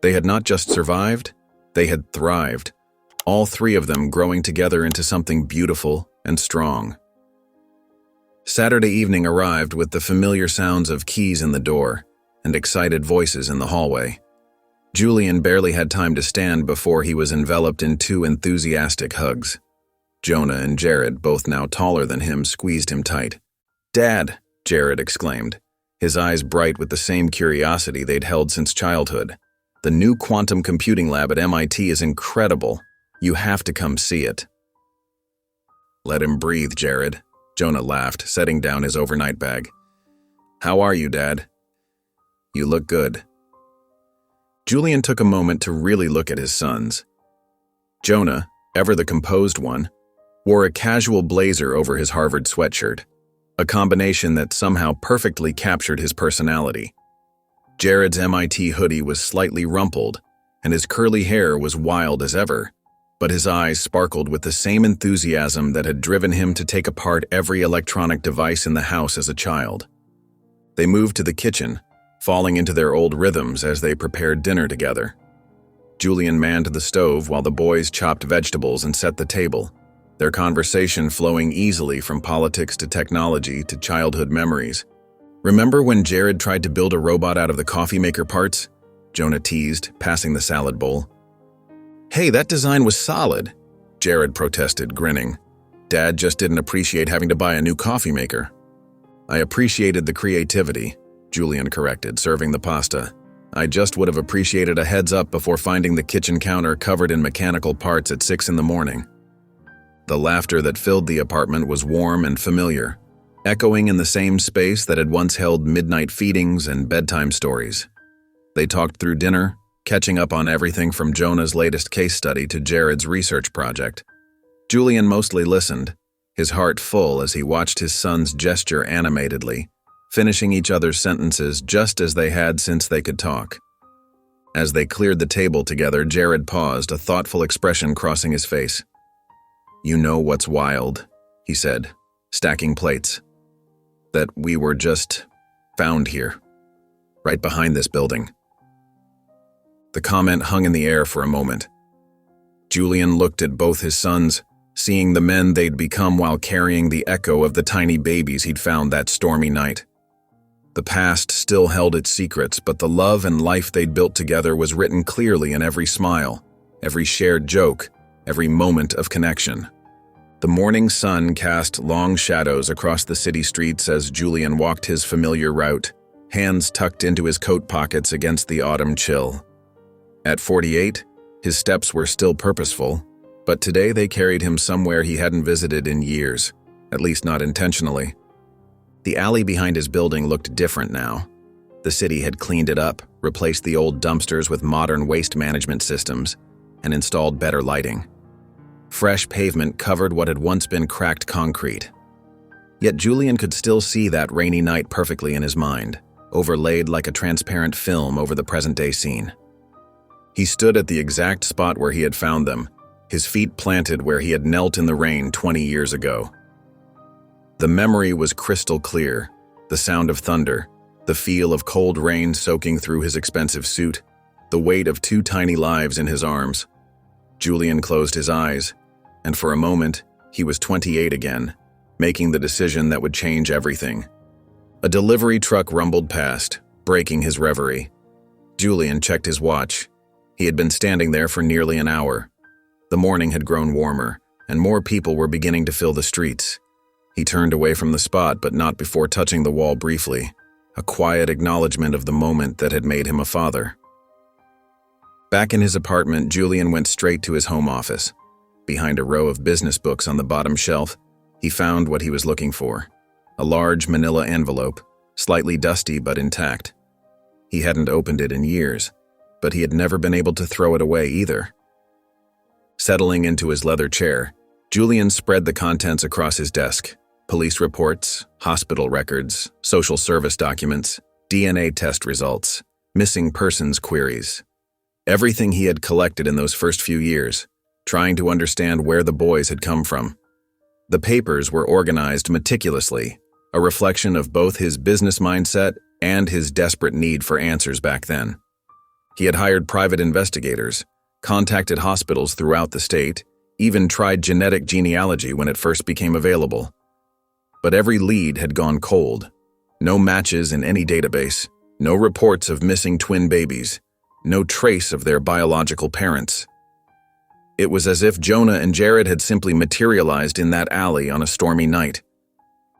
They had not just survived, they had thrived, all three of them growing together into something beautiful and strong. Saturday evening arrived with the familiar sounds of keys in the door and excited voices in the hallway. Julian barely had time to stand before he was enveloped in two enthusiastic hugs. Jonah and Jared, both now taller than him, squeezed him tight. "Dad!" Jared exclaimed, his eyes bright with the same curiosity they'd held since childhood. "The new quantum computing lab at MIT is incredible. You have to come see it." "Let him breathe, Jared," Jonah laughed, setting down his overnight bag. "How are you, Dad?" "You look good." Julian took a moment to really look at his sons. Jonah, ever the composed one, wore a casual blazer over his Harvard sweatshirt, a combination that somehow perfectly captured his personality. Jared's MIT hoodie was slightly rumpled, and his curly hair was wild as ever, but his eyes sparkled with the same enthusiasm that had driven him to take apart every electronic device in the house as a child. They moved to the kitchen, falling into their old rhythms as they prepared dinner together. Julian manned the stove while the boys chopped vegetables and set the table, their conversation flowing easily from politics to technology to childhood memories. "Remember when Jared tried to build a robot out of the coffee maker parts?" Jonah teased, passing the salad bowl. "Hey, that design was solid," Jared protested, grinning. "Dad just didn't appreciate having to buy a new coffee maker." "I appreciated the creativity," Julian corrected, serving the pasta. "I just would have appreciated a heads up before finding the kitchen counter covered in mechanical parts at 6 in the morning." The laughter that filled the apartment was warm and familiar, echoing in the same space that had once held midnight feedings and bedtime stories. They talked through dinner, catching up on everything from Jonah's latest case study to Jared's research project. Julian mostly listened, his heart full as he watched his sons gesture animatedly, finishing each other's sentences just as they had since they could talk. As they cleared the table together, Jared paused, a thoughtful expression crossing his face. "You know what's wild," he said, stacking plates. "That we were just found here, right behind this building." The comment hung in the air for a moment. Julian looked at both his sons, seeing the men they'd become while carrying the echo of the tiny babies he'd found that stormy night. The past still held its secrets, but the love and life they'd built together was written clearly in every smile, every shared joke, every moment of connection. The morning sun cast long shadows across the city streets as Julian walked his familiar route, hands tucked into his coat pockets against the autumn chill. At 48, his steps were still purposeful, but today they carried him somewhere he hadn't visited in years, at least not intentionally. The alley behind his building looked different now. The city had cleaned it up, replaced the old dumpsters with modern waste management systems, and installed better lighting. Fresh pavement covered what had once been cracked concrete. Yet Julian could still see that rainy night perfectly in his mind, overlaid like a transparent film over the present-day scene. He stood at the exact spot where he had found them, his feet planted where he had knelt in the rain 20 years ago. The memory was crystal clear, the sound of thunder, the feel of cold rain soaking through his expensive suit, the weight of 2 tiny lives in his arms. Julian closed his eyes, and for a moment, he was 28 again, making the decision that would change everything. A delivery truck rumbled past, breaking his reverie. Julian checked his watch. He had been standing there for nearly an hour. The morning had grown warmer, and more people were beginning to fill the streets. He turned away from the spot, but not before touching the wall briefly, a quiet acknowledgement of the moment that had made him a father. Back in his apartment, Julian went straight to his home office. Behind a row of business books on the bottom shelf, he found what he was looking for, a large manila envelope, slightly dusty but intact. He hadn't opened it in years, but he had never been able to throw it away either. Settling into his leather chair, Julian spread the contents across his desk: police reports, hospital records, social service documents, DNA test results, missing persons queries. Everything he had collected in those first few years, trying to understand where the boys had come from. The papers were organized meticulously, a reflection of both his business mindset and his desperate need for answers back then. He had hired private investigators, contacted hospitals throughout the state, even tried genetic genealogy when it first became available. But every lead had gone cold. No matches in any database, no reports of missing twin babies, no trace of their biological parents. It was as if Jonah and Jared had simply materialized in that alley on a stormy night.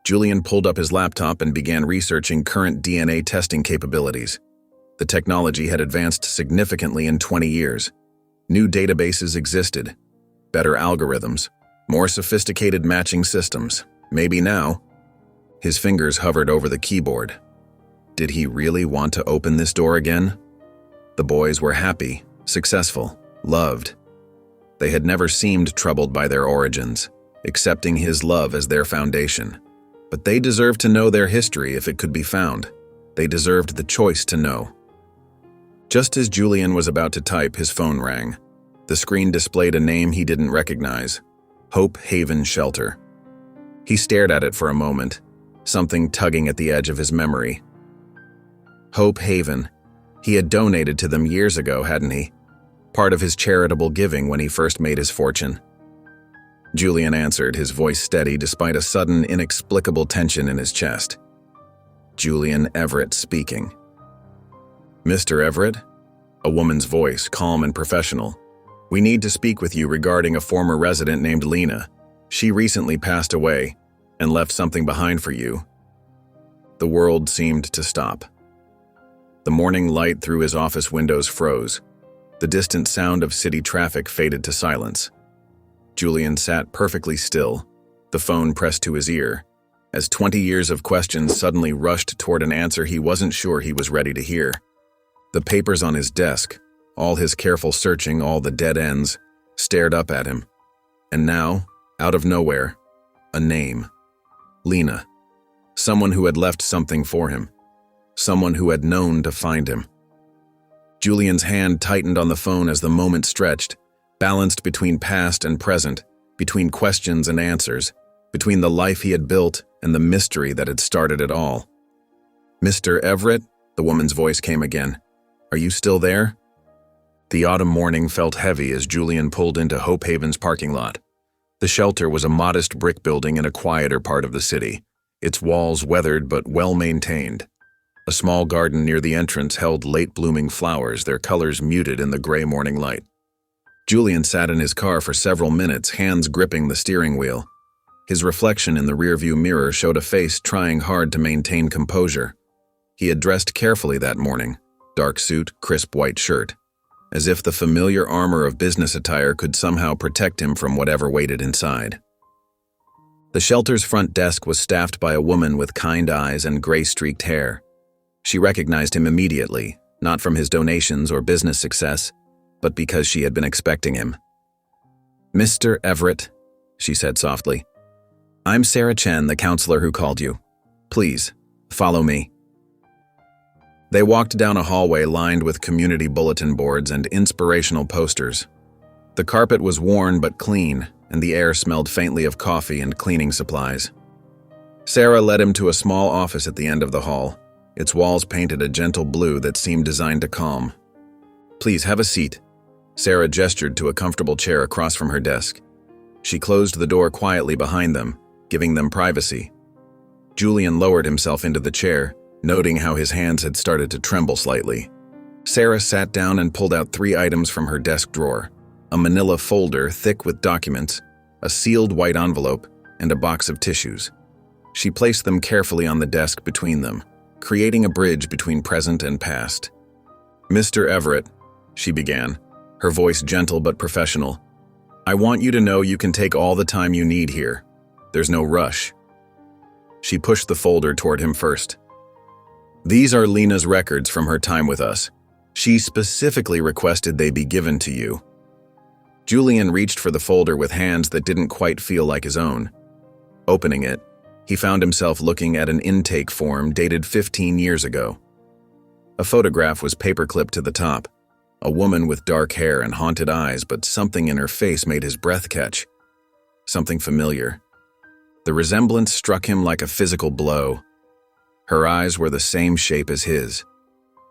Julian pulled up his laptop and began researching current DNA testing capabilities. The technology had advanced significantly in 20 years. New databases existed, better algorithms, more sophisticated matching systems. Maybe now. His fingers hovered over the keyboard. Did he really want to open this door again? The boys were happy, successful, loved. They had never seemed troubled by their origins, accepting his love as their foundation. But they deserved to know their history if it could be found. They deserved the choice to know. Just as Julian was about to type, his phone rang. The screen displayed a name he didn't recognize: Hope Haven Shelter. He stared at it for a moment, something tugging at the edge of his memory. Hope Haven. He had donated to them years ago, hadn't he? Part of his charitable giving when he first made his fortune. Julian answered, his voice steady despite a sudden, inexplicable tension in his chest. Julian Everett speaking. Mr. Everett? A woman's voice, calm and professional. We need to speak with you regarding a former resident named Lena. She recently passed away and left something behind for you. The world seemed to stop. The morning light through his office windows froze. The distant sound of city traffic faded to silence. Julian sat perfectly still, the phone pressed to his ear, as 20 years of questions suddenly rushed toward an answer he wasn't sure he was ready to hear. The papers on his desk, all his careful searching, all the dead ends, stared up at him. And now, out of nowhere, a name. Lena. Someone who had left something for him. Someone who had known to find him. Julian's hand tightened on the phone as the moment stretched, balanced between past and present, between questions and answers, between the life he had built and the mystery that had started it all. Mr. Everett, the woman's voice came again. Are you still there? The autumn morning felt heavy as Julian pulled into Hope Haven's parking lot. The shelter was a modest brick building in a quieter part of the city, its walls weathered but well-maintained. A small garden near the entrance held late-blooming flowers, their colors muted in the gray morning light. Julian sat in his car for several minutes, hands gripping the steering wheel. His reflection in the rearview mirror showed a face trying hard to maintain composure. He had dressed carefully that morning, dark suit, crisp white shirt, as if the familiar armor of business attire could somehow protect him from whatever waited inside. The shelter's front desk was staffed by a woman with kind eyes and gray-streaked hair. She recognized him immediately, not from his donations or business success, but because she had been expecting him. Mr. Everett, she said softly, I'm Sarah Chen, the counselor who called you. Please, follow me. They walked down a hallway lined with community bulletin boards and inspirational posters. The carpet was worn but clean, and the air smelled faintly of coffee and cleaning supplies. Sarah led him to a small office at the end of the hall, its walls painted a gentle blue that seemed designed to calm. Please have a seat. Sarah gestured to a comfortable chair across from her desk. She closed the door quietly behind them, giving them privacy. Julian lowered himself into the chair, noting how his hands had started to tremble slightly. Sarah sat down and pulled out 3 items from her desk drawer: a manila folder thick with documents, a sealed white envelope, and a box of tissues. She placed them carefully on the desk between them, creating a bridge between present and past. Mr. Everett, she began, her voice gentle but professional, I want you to know you can take all the time you need here. There's no rush. She pushed the folder toward him first. These are Lena's records from her time with us. She specifically requested they be given to you. Julian reached for the folder with hands that didn't quite feel like his own. Opening it, he found himself looking at an intake form dated 15 years ago. A photograph was paperclipped to the top. A woman with dark hair and haunted eyes, but something in her face made his breath catch. Something familiar. The resemblance struck him like a physical blow. Her eyes were the same shape as his.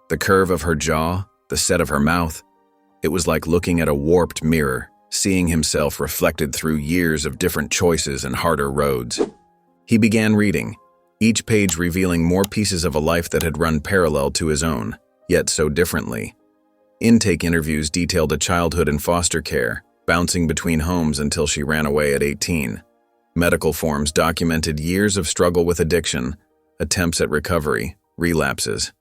The curve of her jaw, the set of her mouth. It was like looking at a warped mirror, seeing himself reflected through years of different choices and harder roads. He began reading, each page revealing more pieces of a life that had run parallel to his own, yet so differently. Intake interviews detailed a childhood in foster care, bouncing between homes until she ran away at 18. Medical forms documented years of struggle with addiction, attempts at recovery, relapses.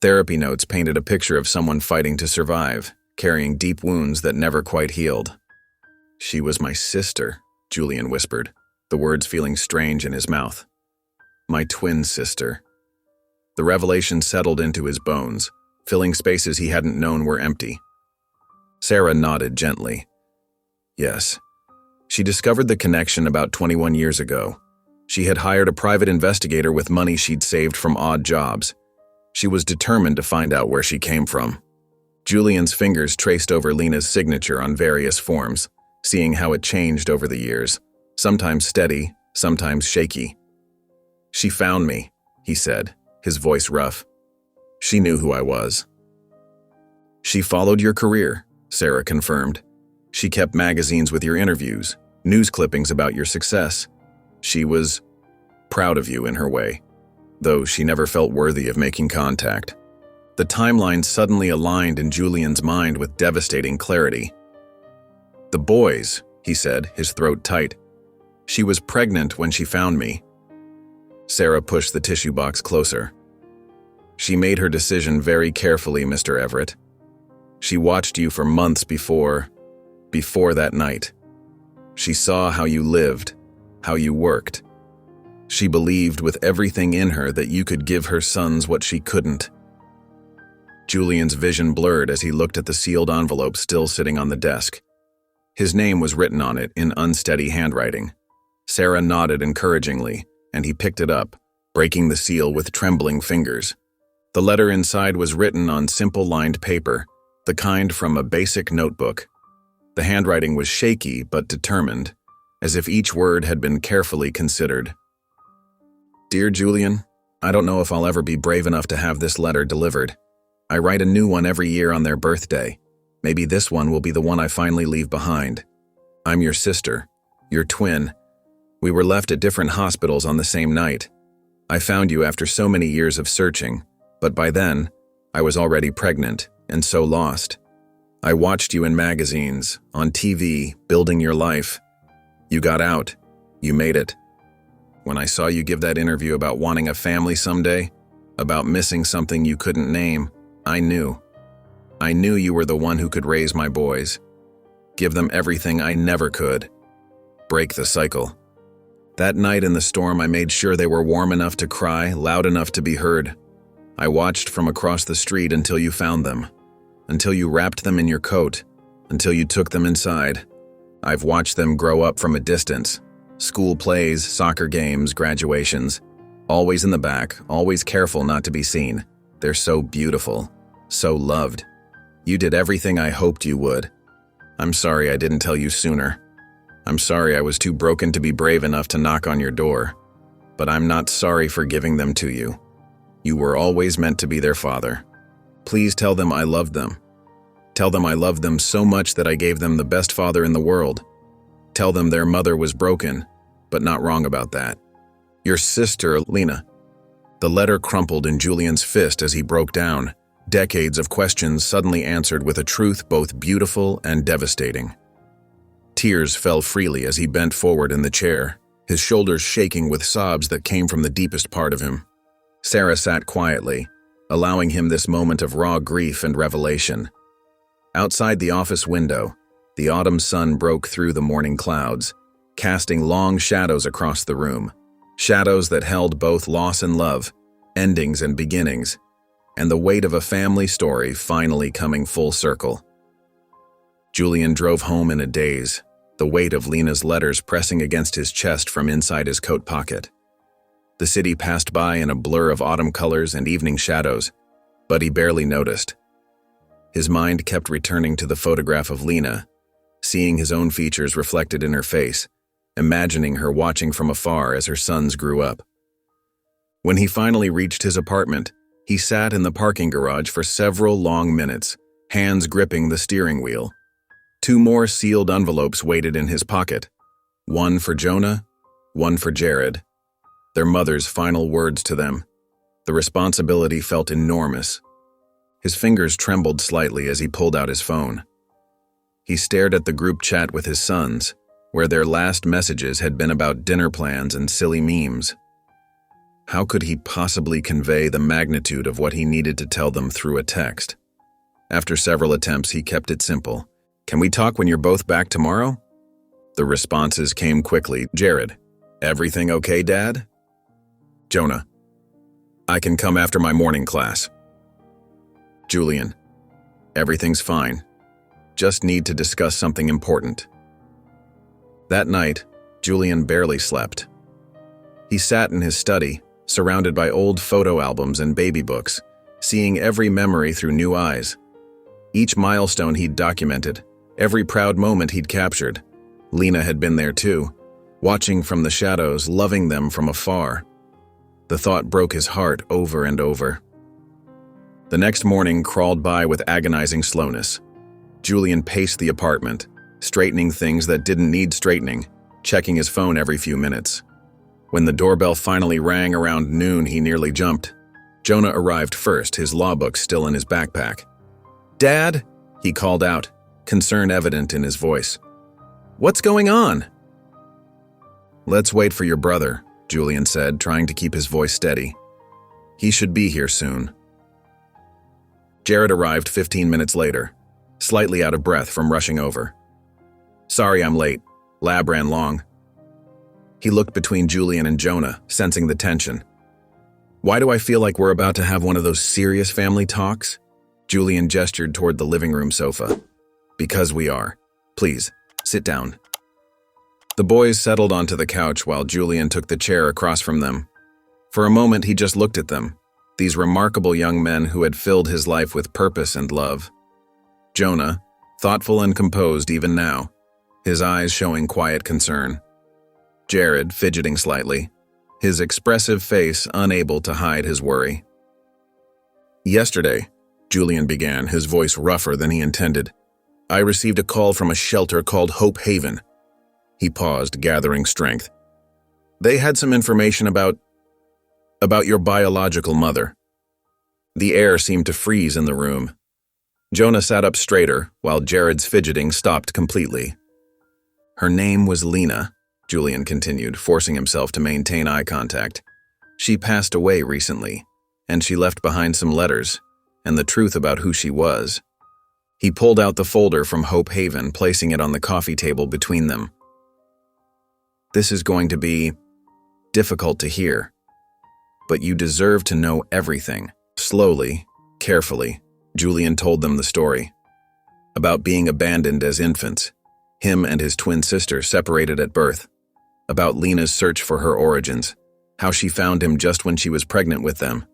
Therapy notes painted a picture of someone fighting to survive, carrying deep wounds that never quite healed. She was my sister, Julian whispered, the words feeling strange in his mouth. My twin sister. The revelation settled into his bones, filling spaces he hadn't known were empty. Sarah nodded gently. Yes. She discovered the connection about 21 years ago. She had hired a private investigator with money she'd saved from odd jobs. She was determined to find out where she came from. Julian's fingers traced over Lena's signature on various forms, seeing how it changed over the years, sometimes steady, sometimes shaky. "She found me," he said, his voice rough. "She knew who I was." "She followed your career," Sarah confirmed. "She kept magazines with your interviews, news clippings about your success. She was proud of you in her way, though she never felt worthy of making contact." The timeline suddenly aligned in Julian's mind with devastating clarity. "The boys," he said, his throat tight. "She was pregnant when she found me." Sarah pushed the tissue box closer. "She made her decision very carefully, Mr. Everett. She watched you for months before that night. She saw how you lived, how you worked. She believed with everything in her that you could give her sons what she couldn't." Julian's vision blurred as he looked at the sealed envelope still sitting on the desk. His name was written on it in unsteady handwriting. Sarah nodded encouragingly, and he picked it up, breaking the seal with trembling fingers. The letter inside was written on simple lined paper, the kind from a basic notebook. The handwriting was shaky but determined, as if each word had been carefully considered. "Dear Julian, I don't know if I'll ever be brave enough to have this letter delivered. I write a new one every year on their birthday. Maybe this one will be the one I finally leave behind. I'm your sister, your twin. We were left at different hospitals on the same night. I found you after so many years of searching, but by then, I was already pregnant and so lost. I watched you in magazines, on TV, building your life. You got out. You made it. When I saw you give that interview about wanting a family someday, about missing something you couldn't name, I knew. I knew you were the one who could raise my boys. Give them everything I never could. Break the cycle. That night in the storm, I made sure they were warm enough to cry, loud enough to be heard. I watched from across the street until you found them, until you wrapped them in your coat, until you took them inside. I've watched them grow up from a distance. School plays, soccer games, graduations. Always in the back, always careful not to be seen. They're so beautiful, so loved. You did everything I hoped you would. I'm sorry I didn't tell you sooner. I'm sorry I was too broken to be brave enough to knock on your door. But I'm not sorry for giving them to you. You were always meant to be their father. Please tell them I loved them. Tell them I loved them so much that I gave them the best father in the world. Tell them their mother was broken, but not wrong about that. Your sister, Lena." The letter crumpled in Julian's fist as he broke down, decades of questions suddenly answered with a truth both beautiful and devastating. Tears fell freely as he bent forward in the chair, his shoulders shaking with sobs that came from the deepest part of him. Sarah sat quietly, allowing him this moment of raw grief and revelation. Outside the office window, the autumn sun broke through the morning clouds, casting long shadows across the room, shadows that held both loss and love, endings and beginnings, and the weight of a family story finally coming full circle. Julian drove home in a daze, the weight of Lena's letters pressing against his chest from inside his coat pocket. The city passed by in a blur of autumn colors and evening shadows, but he barely noticed. His mind kept returning to the photograph of Lena, seeing his own features reflected in her face, imagining her watching from afar as her sons grew up. When he finally reached his apartment, he sat in the parking garage for several long minutes, hands gripping the steering wheel. 2 more sealed envelopes waited in his pocket, one for Jonah, one for Jared. Their mother's final words to them. The responsibility felt enormous. His fingers trembled slightly as he pulled out his phone. He stared at the group chat with his sons, where their last messages had been about dinner plans and silly memes. How could he possibly convey the magnitude of what he needed to tell them through a text? After several attempts, he kept it simple. "Can we talk when you're both back tomorrow?" The responses came quickly. Jared, "Everything okay, Dad?" Jonah, "I can come after my morning class." Julian, "Everything's fine. Just need to discuss something important." That night, Julian barely slept. He sat in his study, surrounded by old photo albums and baby books, seeing every memory through new eyes. Each milestone he'd documented, every proud moment he'd captured. Lena had been there too, watching from the shadows, loving them from afar. The thought broke his heart over and over. The next morning crawled by with agonizing slowness. Julian paced the apartment, straightening things that didn't need straightening, checking his phone every few minutes. When the doorbell finally rang around noon, he nearly jumped. Jonah arrived first, his law book still in his backpack. "Dad," he called out, concern evident in his voice. "What's going on?" "Let's wait for your brother," Julian said, trying to keep his voice steady. "He should be here soon." Jared arrived 15 minutes later, slightly out of breath from rushing over. "Sorry I'm late. Lab ran long." He looked between Julian and Jonah, sensing the tension. "Why do I feel like we're about to have one of those serious family talks?" Julian gestured toward the living room sofa. "Because we are. Please, sit down." The boys settled onto the couch while Julian took the chair across from them. For a moment, he just looked at them, these remarkable young men who had filled his life with purpose and love. Jonah, thoughtful and composed even now, his eyes showing quiet concern. Jared, fidgeting slightly, his expressive face unable to hide his worry. "Yesterday," Julian began, his voice rougher than he intended, "I received a call from a shelter called Hope Haven." He paused, gathering strength. "They had some information about your biological mother." The air seemed to freeze in the room. Jonah sat up straighter, while Jared's fidgeting stopped completely. "Her name was Lena," Julian continued, forcing himself to maintain eye contact. "She passed away recently, and she left behind some letters, and the truth about who she was." He pulled out the folder from Hope Haven, placing it on the coffee table between them. "This is going to be difficult to hear, but you deserve to know everything." Slowly, carefully, Julian told them the story. About being abandoned as infants, him and his twin sister separated at birth. About Lena's search for her origins, how she found him just when she was pregnant with them.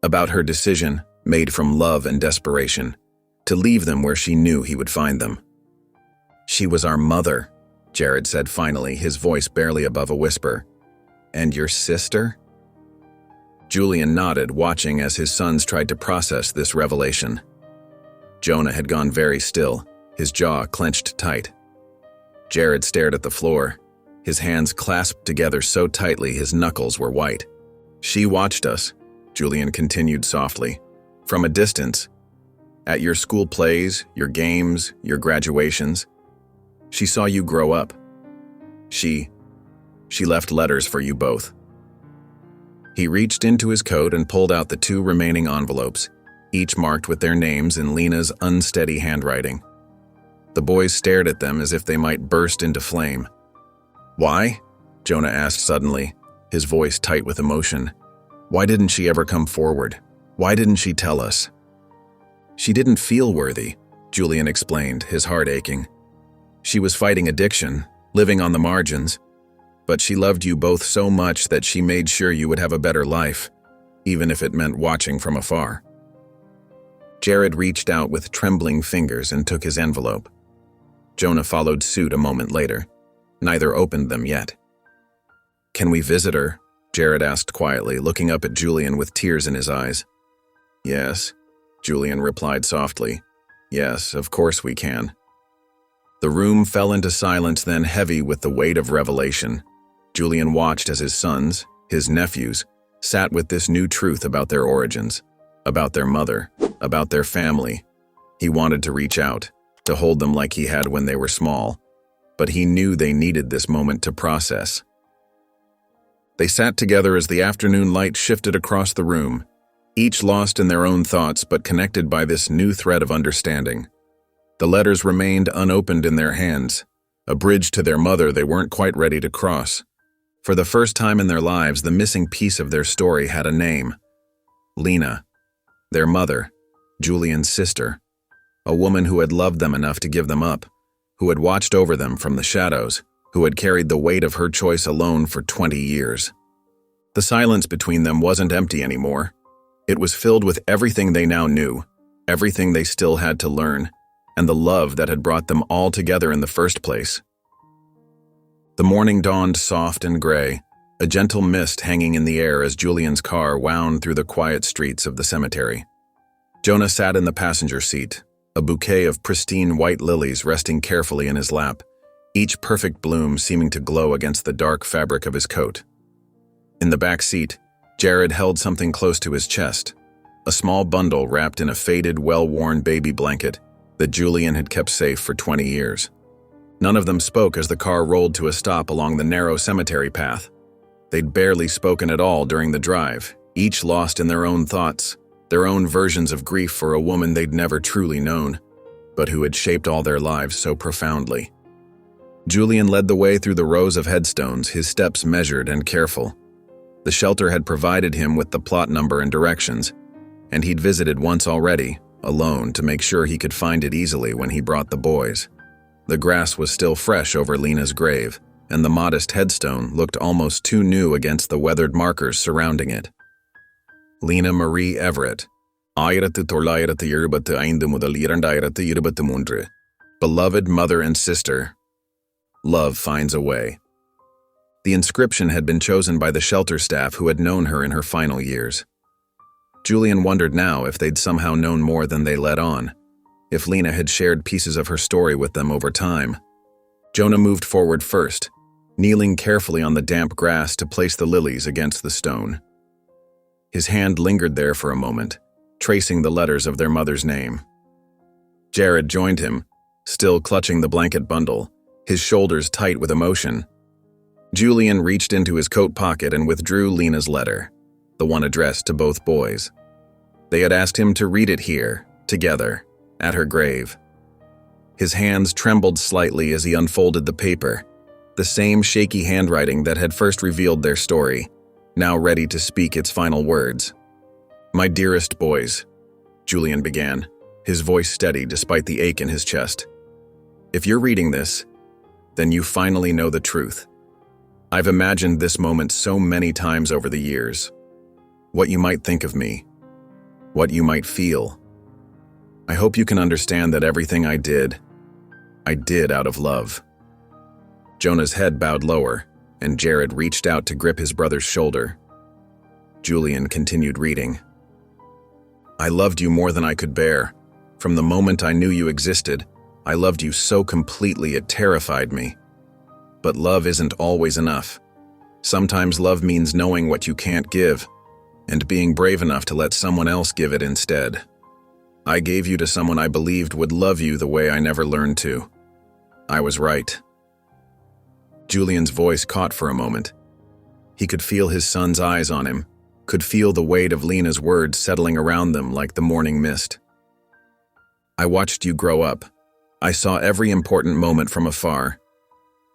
About her decision, made from love and desperation, to leave them where she knew he would find them. "She was our mother," Jared said finally, his voice barely above a whisper. "And your sister?" Julian nodded, watching as his sons tried to process this revelation. Jonah had gone very still, his jaw clenched tight. Jared stared at the floor, his hands clasped together so tightly his knuckles were white. "She watched us," Julian continued softly, "from a distance. At your school plays, your games, your graduations. She saw you grow up. She left letters for you both." He reached into his coat and pulled out the 2 remaining envelopes, each marked with their names in Lena's unsteady handwriting. The boys stared at them as if they might burst into flame. "Why?" Jonah asked suddenly, his voice tight with emotion. "Why didn't she ever come forward? Why didn't she tell us?" "She didn't feel worthy," Julian explained, his heart aching. "She was fighting addiction, living on the margins. But she loved you both so much that she made sure you would have a better life, even if it meant watching from afar." Jared reached out with trembling fingers and took his envelope. Jonah followed suit a moment later. Neither opened them yet. "Can we visit her?" Jared asked quietly, looking up at Julian with tears in his eyes. "Yes," Julian replied softly. "Yes, of course we can." The room fell into silence, then heavy with the weight of revelation. Julian watched as his sons, his nephews, sat with this new truth about their origins, about their mother, about their family. He wanted to reach out, to hold them like he had when they were small, but he knew they needed this moment to process. They sat together as the afternoon light shifted across the room, each lost in their own thoughts but connected by this new thread of understanding. The letters remained unopened in their hands, a bridge to their mother they weren't quite ready to cross. For the first time in their lives, the missing piece of their story had a name. Lena, their mother, Julian's sister, a woman who had loved them enough to give them up, who had watched over them from the shadows, who had carried the weight of her choice alone for 20 years. The silence between them wasn't empty anymore. It was filled with everything they now knew, everything they still had to learn, and the love that had brought them all together in the first place. The morning dawned soft and gray, a gentle mist hanging in the air as Julian's car wound through the quiet streets of the cemetery. Jonah sat in the passenger seat, a bouquet of pristine white lilies resting carefully in his lap, each perfect bloom seeming to glow against the dark fabric of his coat. In the back seat, Jared held something close to his chest, a small bundle wrapped in a faded, well-worn baby blanket that Julian had kept safe for 20 years. None of them spoke as the car rolled to a stop along the narrow cemetery path. They'd barely spoken at all during the drive, each lost in their own thoughts, their own versions of grief for a woman they'd never truly known, but who had shaped all their lives so profoundly. Julian led the way through the rows of headstones, his steps measured and careful. The shelter had provided him with the plot number and directions, and he'd visited once already, alone, to make sure he could find it easily when he brought the boys. The grass was still fresh over Lena's grave, and the modest headstone looked almost too new against the weathered markers surrounding it. Lena Marie Everett, 1975 முதல் 2023. Beloved mother and sister, love finds a way. The inscription had been chosen by the shelter staff who had known her in her final years. Julian wondered now if they'd somehow known more than they let on, if Lena had shared pieces of her story with them over time. Jonah moved forward first, kneeling carefully on the damp grass to place the lilies against the stone. His hand lingered there for a moment, tracing the letters of their mother's name. Jared joined him, still clutching the blanket bundle, his shoulders tight with emotion. Julian reached into his coat pocket and withdrew Lena's letter, the one addressed to both boys. They had asked him to read it here, together, at her grave. His hands trembled slightly as he unfolded the paper, the same shaky handwriting that had first revealed their story, now ready to speak its final words. "My dearest boys," Julian began, his voice steady despite the ache in his chest. "If you're reading this, then you finally know the truth. I've imagined this moment so many times over the years. What you might think of me, what you might feel. I hope you can understand that everything I did out of love." Jonah's head bowed lower, and Jared reached out to grip his brother's shoulder. Julian continued reading. "I loved you more than I could bear. From the moment I knew you existed, I loved you so completely it terrified me. But love isn't always enough. Sometimes love means knowing what you can't give, and being brave enough to let someone else give it instead. I gave you to someone I believed would love you the way I never learned to. I was right." Julian's voice caught for a moment. He could feel his son's eyes on him, could feel the weight of Lena's words settling around them like the morning mist. "I watched you grow up. I saw every important moment from afar.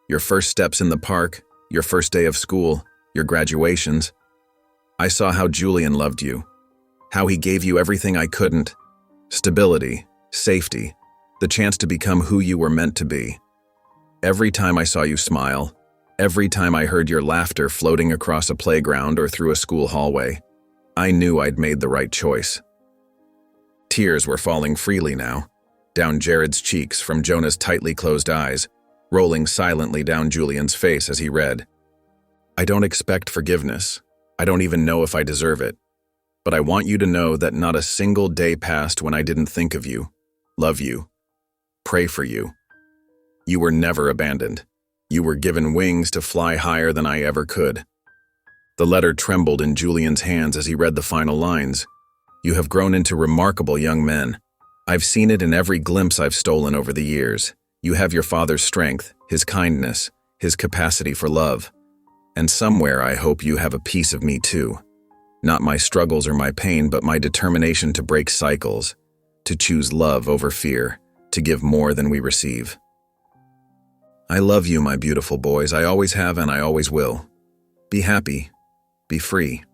Your first steps in the park, your first day of school, your graduations. I saw how Julian loved you, how he gave you everything I couldn't. Stability, safety, the chance to become who you were meant to be. Every time I saw you smile, every time I heard your laughter floating across a playground or through a school hallway, I knew I'd made the right choice." Tears were falling freely now, down Jared's cheeks from Jonah's tightly closed eyes, rolling silently down Julian's face as he read. "I don't expect forgiveness. I don't even know if I deserve it. But I want you to know that not a single day passed when I didn't think of you, love you, pray for you. You were never abandoned. You were given wings to fly higher than I ever could." The letter trembled in Julian's hands as he read the final lines. "You have grown into remarkable young men. I've seen it in every glimpse I've stolen over the years. You have your father's strength, his kindness, his capacity for love. And somewhere I hope you have a piece of me too. Not my struggles or my pain, but my determination to break cycles, to choose love over fear, to give more than we receive. I love you, my beautiful boys. I always have and I always will. Be happy. Be free.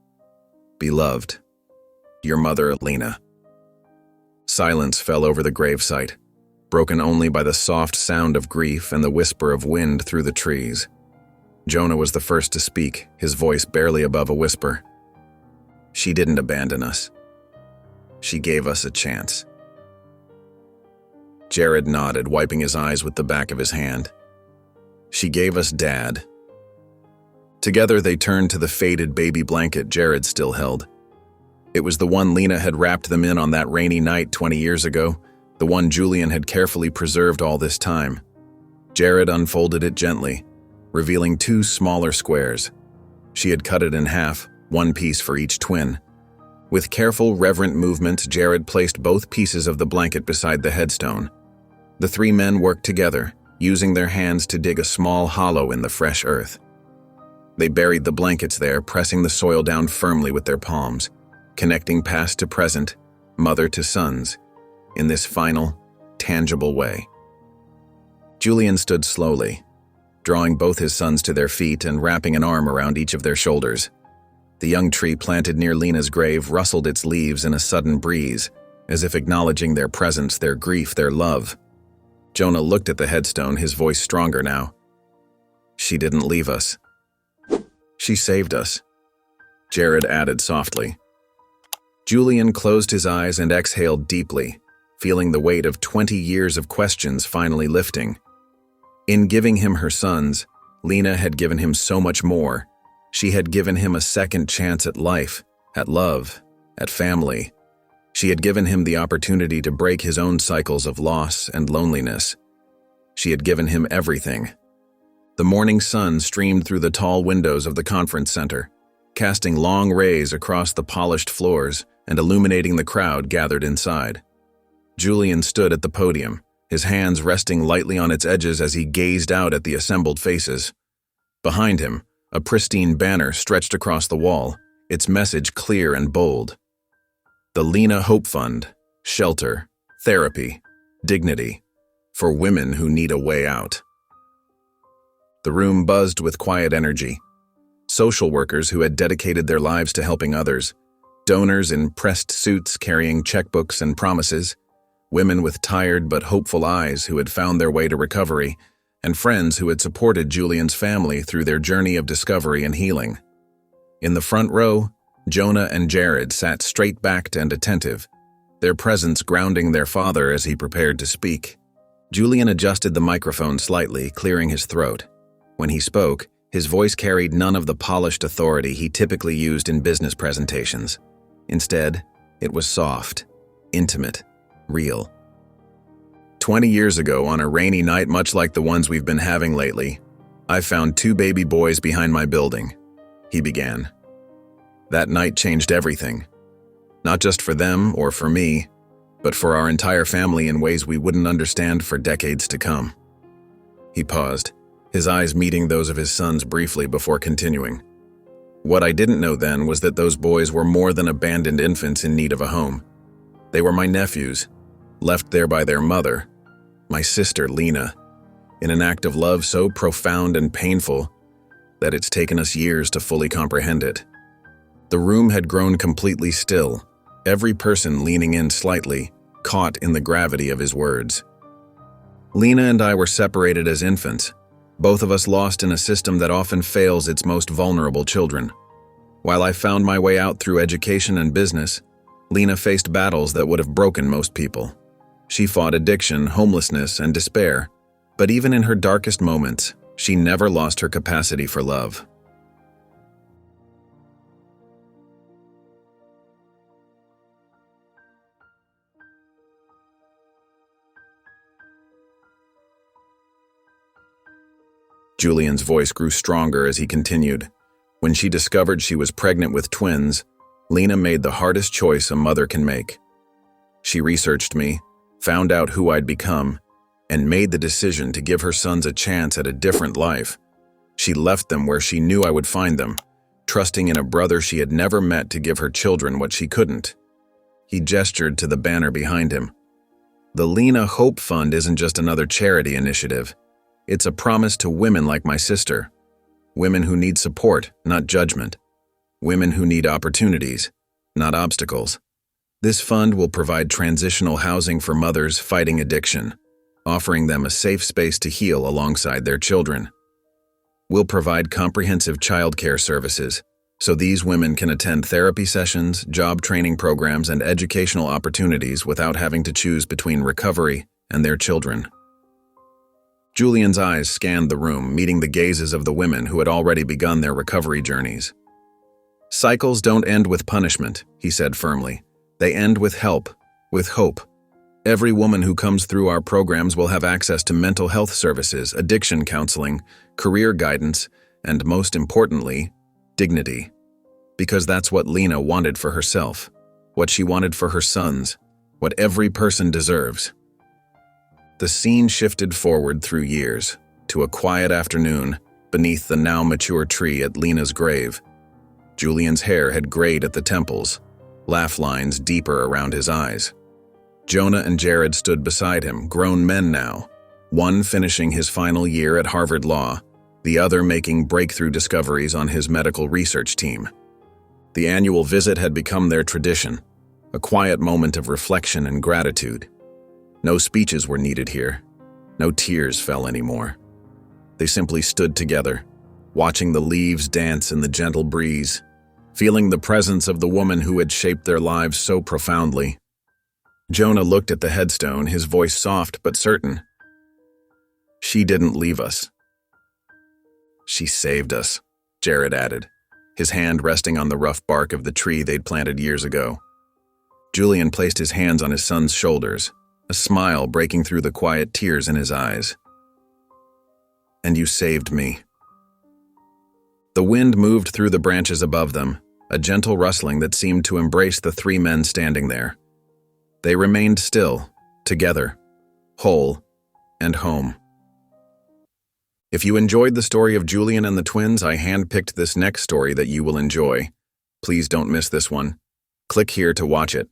Be loved. Your mother, Lena." Silence fell over the gravesite, broken only by the soft sound of grief and the whisper of wind through the trees. Jonah was the first to speak, his voice barely above a whisper. "She didn't abandon us. She gave us a chance." Jared nodded, wiping his eyes with the back of his hand. She gave us Dad. Together they turned to the faded baby blanket Jared still held. It was the one Lena had wrapped them in on that rainy night 20 years ago, the one Julian had carefully preserved all this time. Jared unfolded it gently, revealing 2 smaller squares. She had cut it in half, one piece for each twin. With careful, reverent movement, Jared placed both pieces of the blanket beside the headstone. The 3 men worked together, using their hands to dig a small hollow in the fresh earth. They buried the blankets there, pressing the soil down firmly with their palms, connecting past to present, mother to sons, in this final, tangible way. Julian stood slowly, drawing both his sons to their feet and wrapping an arm around each of their shoulders. The young tree planted near Lena's grave rustled its leaves in a sudden breeze, as if acknowledging their presence, their grief, their love. Jonah looked at the headstone, his voice stronger now. She didn't leave us. She saved us, Jared added softly. Julian closed his eyes and exhaled deeply, feeling the weight of 20 years of questions finally lifting. In giving him her sons, Lena had given him so much more. She had given him a second chance at life, at love, at family. She had given him the opportunity to break his own cycles of loss and loneliness. She had given him everything. The morning sun streamed through the tall windows of the conference center, casting long rays across the polished floors and illuminating the crowd gathered inside. Julian stood at the podium, his hands resting lightly on its edges as he gazed out at the assembled faces. Behind him, a pristine banner stretched across the wall, its message clear and bold. The Lena Hope Fund, shelter, therapy, dignity, for women who need a way out. The room buzzed with quiet energy. Social workers who had dedicated their lives to helping others, donors in pressed suits carrying checkbooks and promises, women with tired but hopeful eyes who had found their way to recovery, and friends who had supported Julian's family through their journey of discovery and healing. In the front row, Jonah and Jared sat straight-backed and attentive, their presence grounding their father as he prepared to speak. Julian adjusted the microphone slightly, clearing his throat. When he spoke, his voice carried none of the polished authority he typically used in business presentations. Instead, it was soft, intimate, real. 20 years ago, on a rainy night much like the ones we've been having lately, I found 2 baby boys behind my building, he began. That night changed everything. Not just for them or for me, but for our entire family in ways we wouldn't understand for decades to come. He paused, his eyes meeting those of his sons briefly before continuing. What I didn't know then was that those boys were more than abandoned infants in need of a home. They were my nephews, left there by their mother, my sister Lena, in an act of love so profound and painful that it's taken us years to fully comprehend it. The room had grown completely still, every person leaning in slightly, caught in the gravity of his words. Lena and I were separated as infants, both of us lost in a system that often fails its most vulnerable children. While I found my way out through education and business, Lena faced battles that would have broken most people. She fought addiction, homelessness, and despair, but even in her darkest moments, she never lost her capacity for love. Julian's voice grew stronger as he continued. When she discovered she was pregnant with twins, Lena made the hardest choice a mother can make. She researched me, found out who I'd become, and made the decision to give her sons a chance at a different life. She left them where she knew I would find them, trusting in a brother she had never met to give her children what she couldn't. He gestured to the banner behind him. The Lena Hope Fund isn't just another charity initiative. It's a promise to women like my sister. Women who need support, not judgment. Women who need opportunities, not obstacles. This fund will provide transitional housing for mothers fighting addiction, offering them a safe space to heal alongside their children. We'll provide comprehensive childcare services, so these women can attend therapy sessions, job training programs, and educational opportunities without having to choose between recovery and their children. Julian's eyes scanned the room, meeting the gazes of the women who had already begun their recovery journeys. "Cycles don't end with punishment," he said firmly. "They end with help, with hope. Every woman who comes through our programs will have access to mental health services, addiction counseling, career guidance, and most importantly, dignity. Because that's what Lena wanted for herself, what she wanted for her sons, what every person deserves." The scene shifted forward through years, to a quiet afternoon beneath the now mature tree at Lena's grave. Julian's hair had grayed at the temples, laugh lines deeper around his eyes. Jonah and Jared stood beside him, grown men now, one finishing his final year at Harvard Law, the other making breakthrough discoveries on his medical research team. The annual visit had become their tradition, a quiet moment of reflection and gratitude. No speeches were needed here. No tears fell anymore. They simply stood together, watching the leaves dance in the gentle breeze, feeling the presence of the woman who had shaped their lives so profoundly. Jonah looked at the headstone, his voice soft but certain. "She didn't leave us. She saved us," Jared added, his hand resting on the rough bark of the tree they'd planted years ago. Julian placed his hands on his son's shoulders, a smile breaking through the quiet tears in his eyes. "And you saved me." The wind moved through the branches above them, a gentle rustling that seemed to embrace the three men standing there. They remained still, together, whole, and home. If you enjoyed the story of Julian and the twins, I handpicked this next story that you will enjoy. Please don't miss this one. Click here to watch it.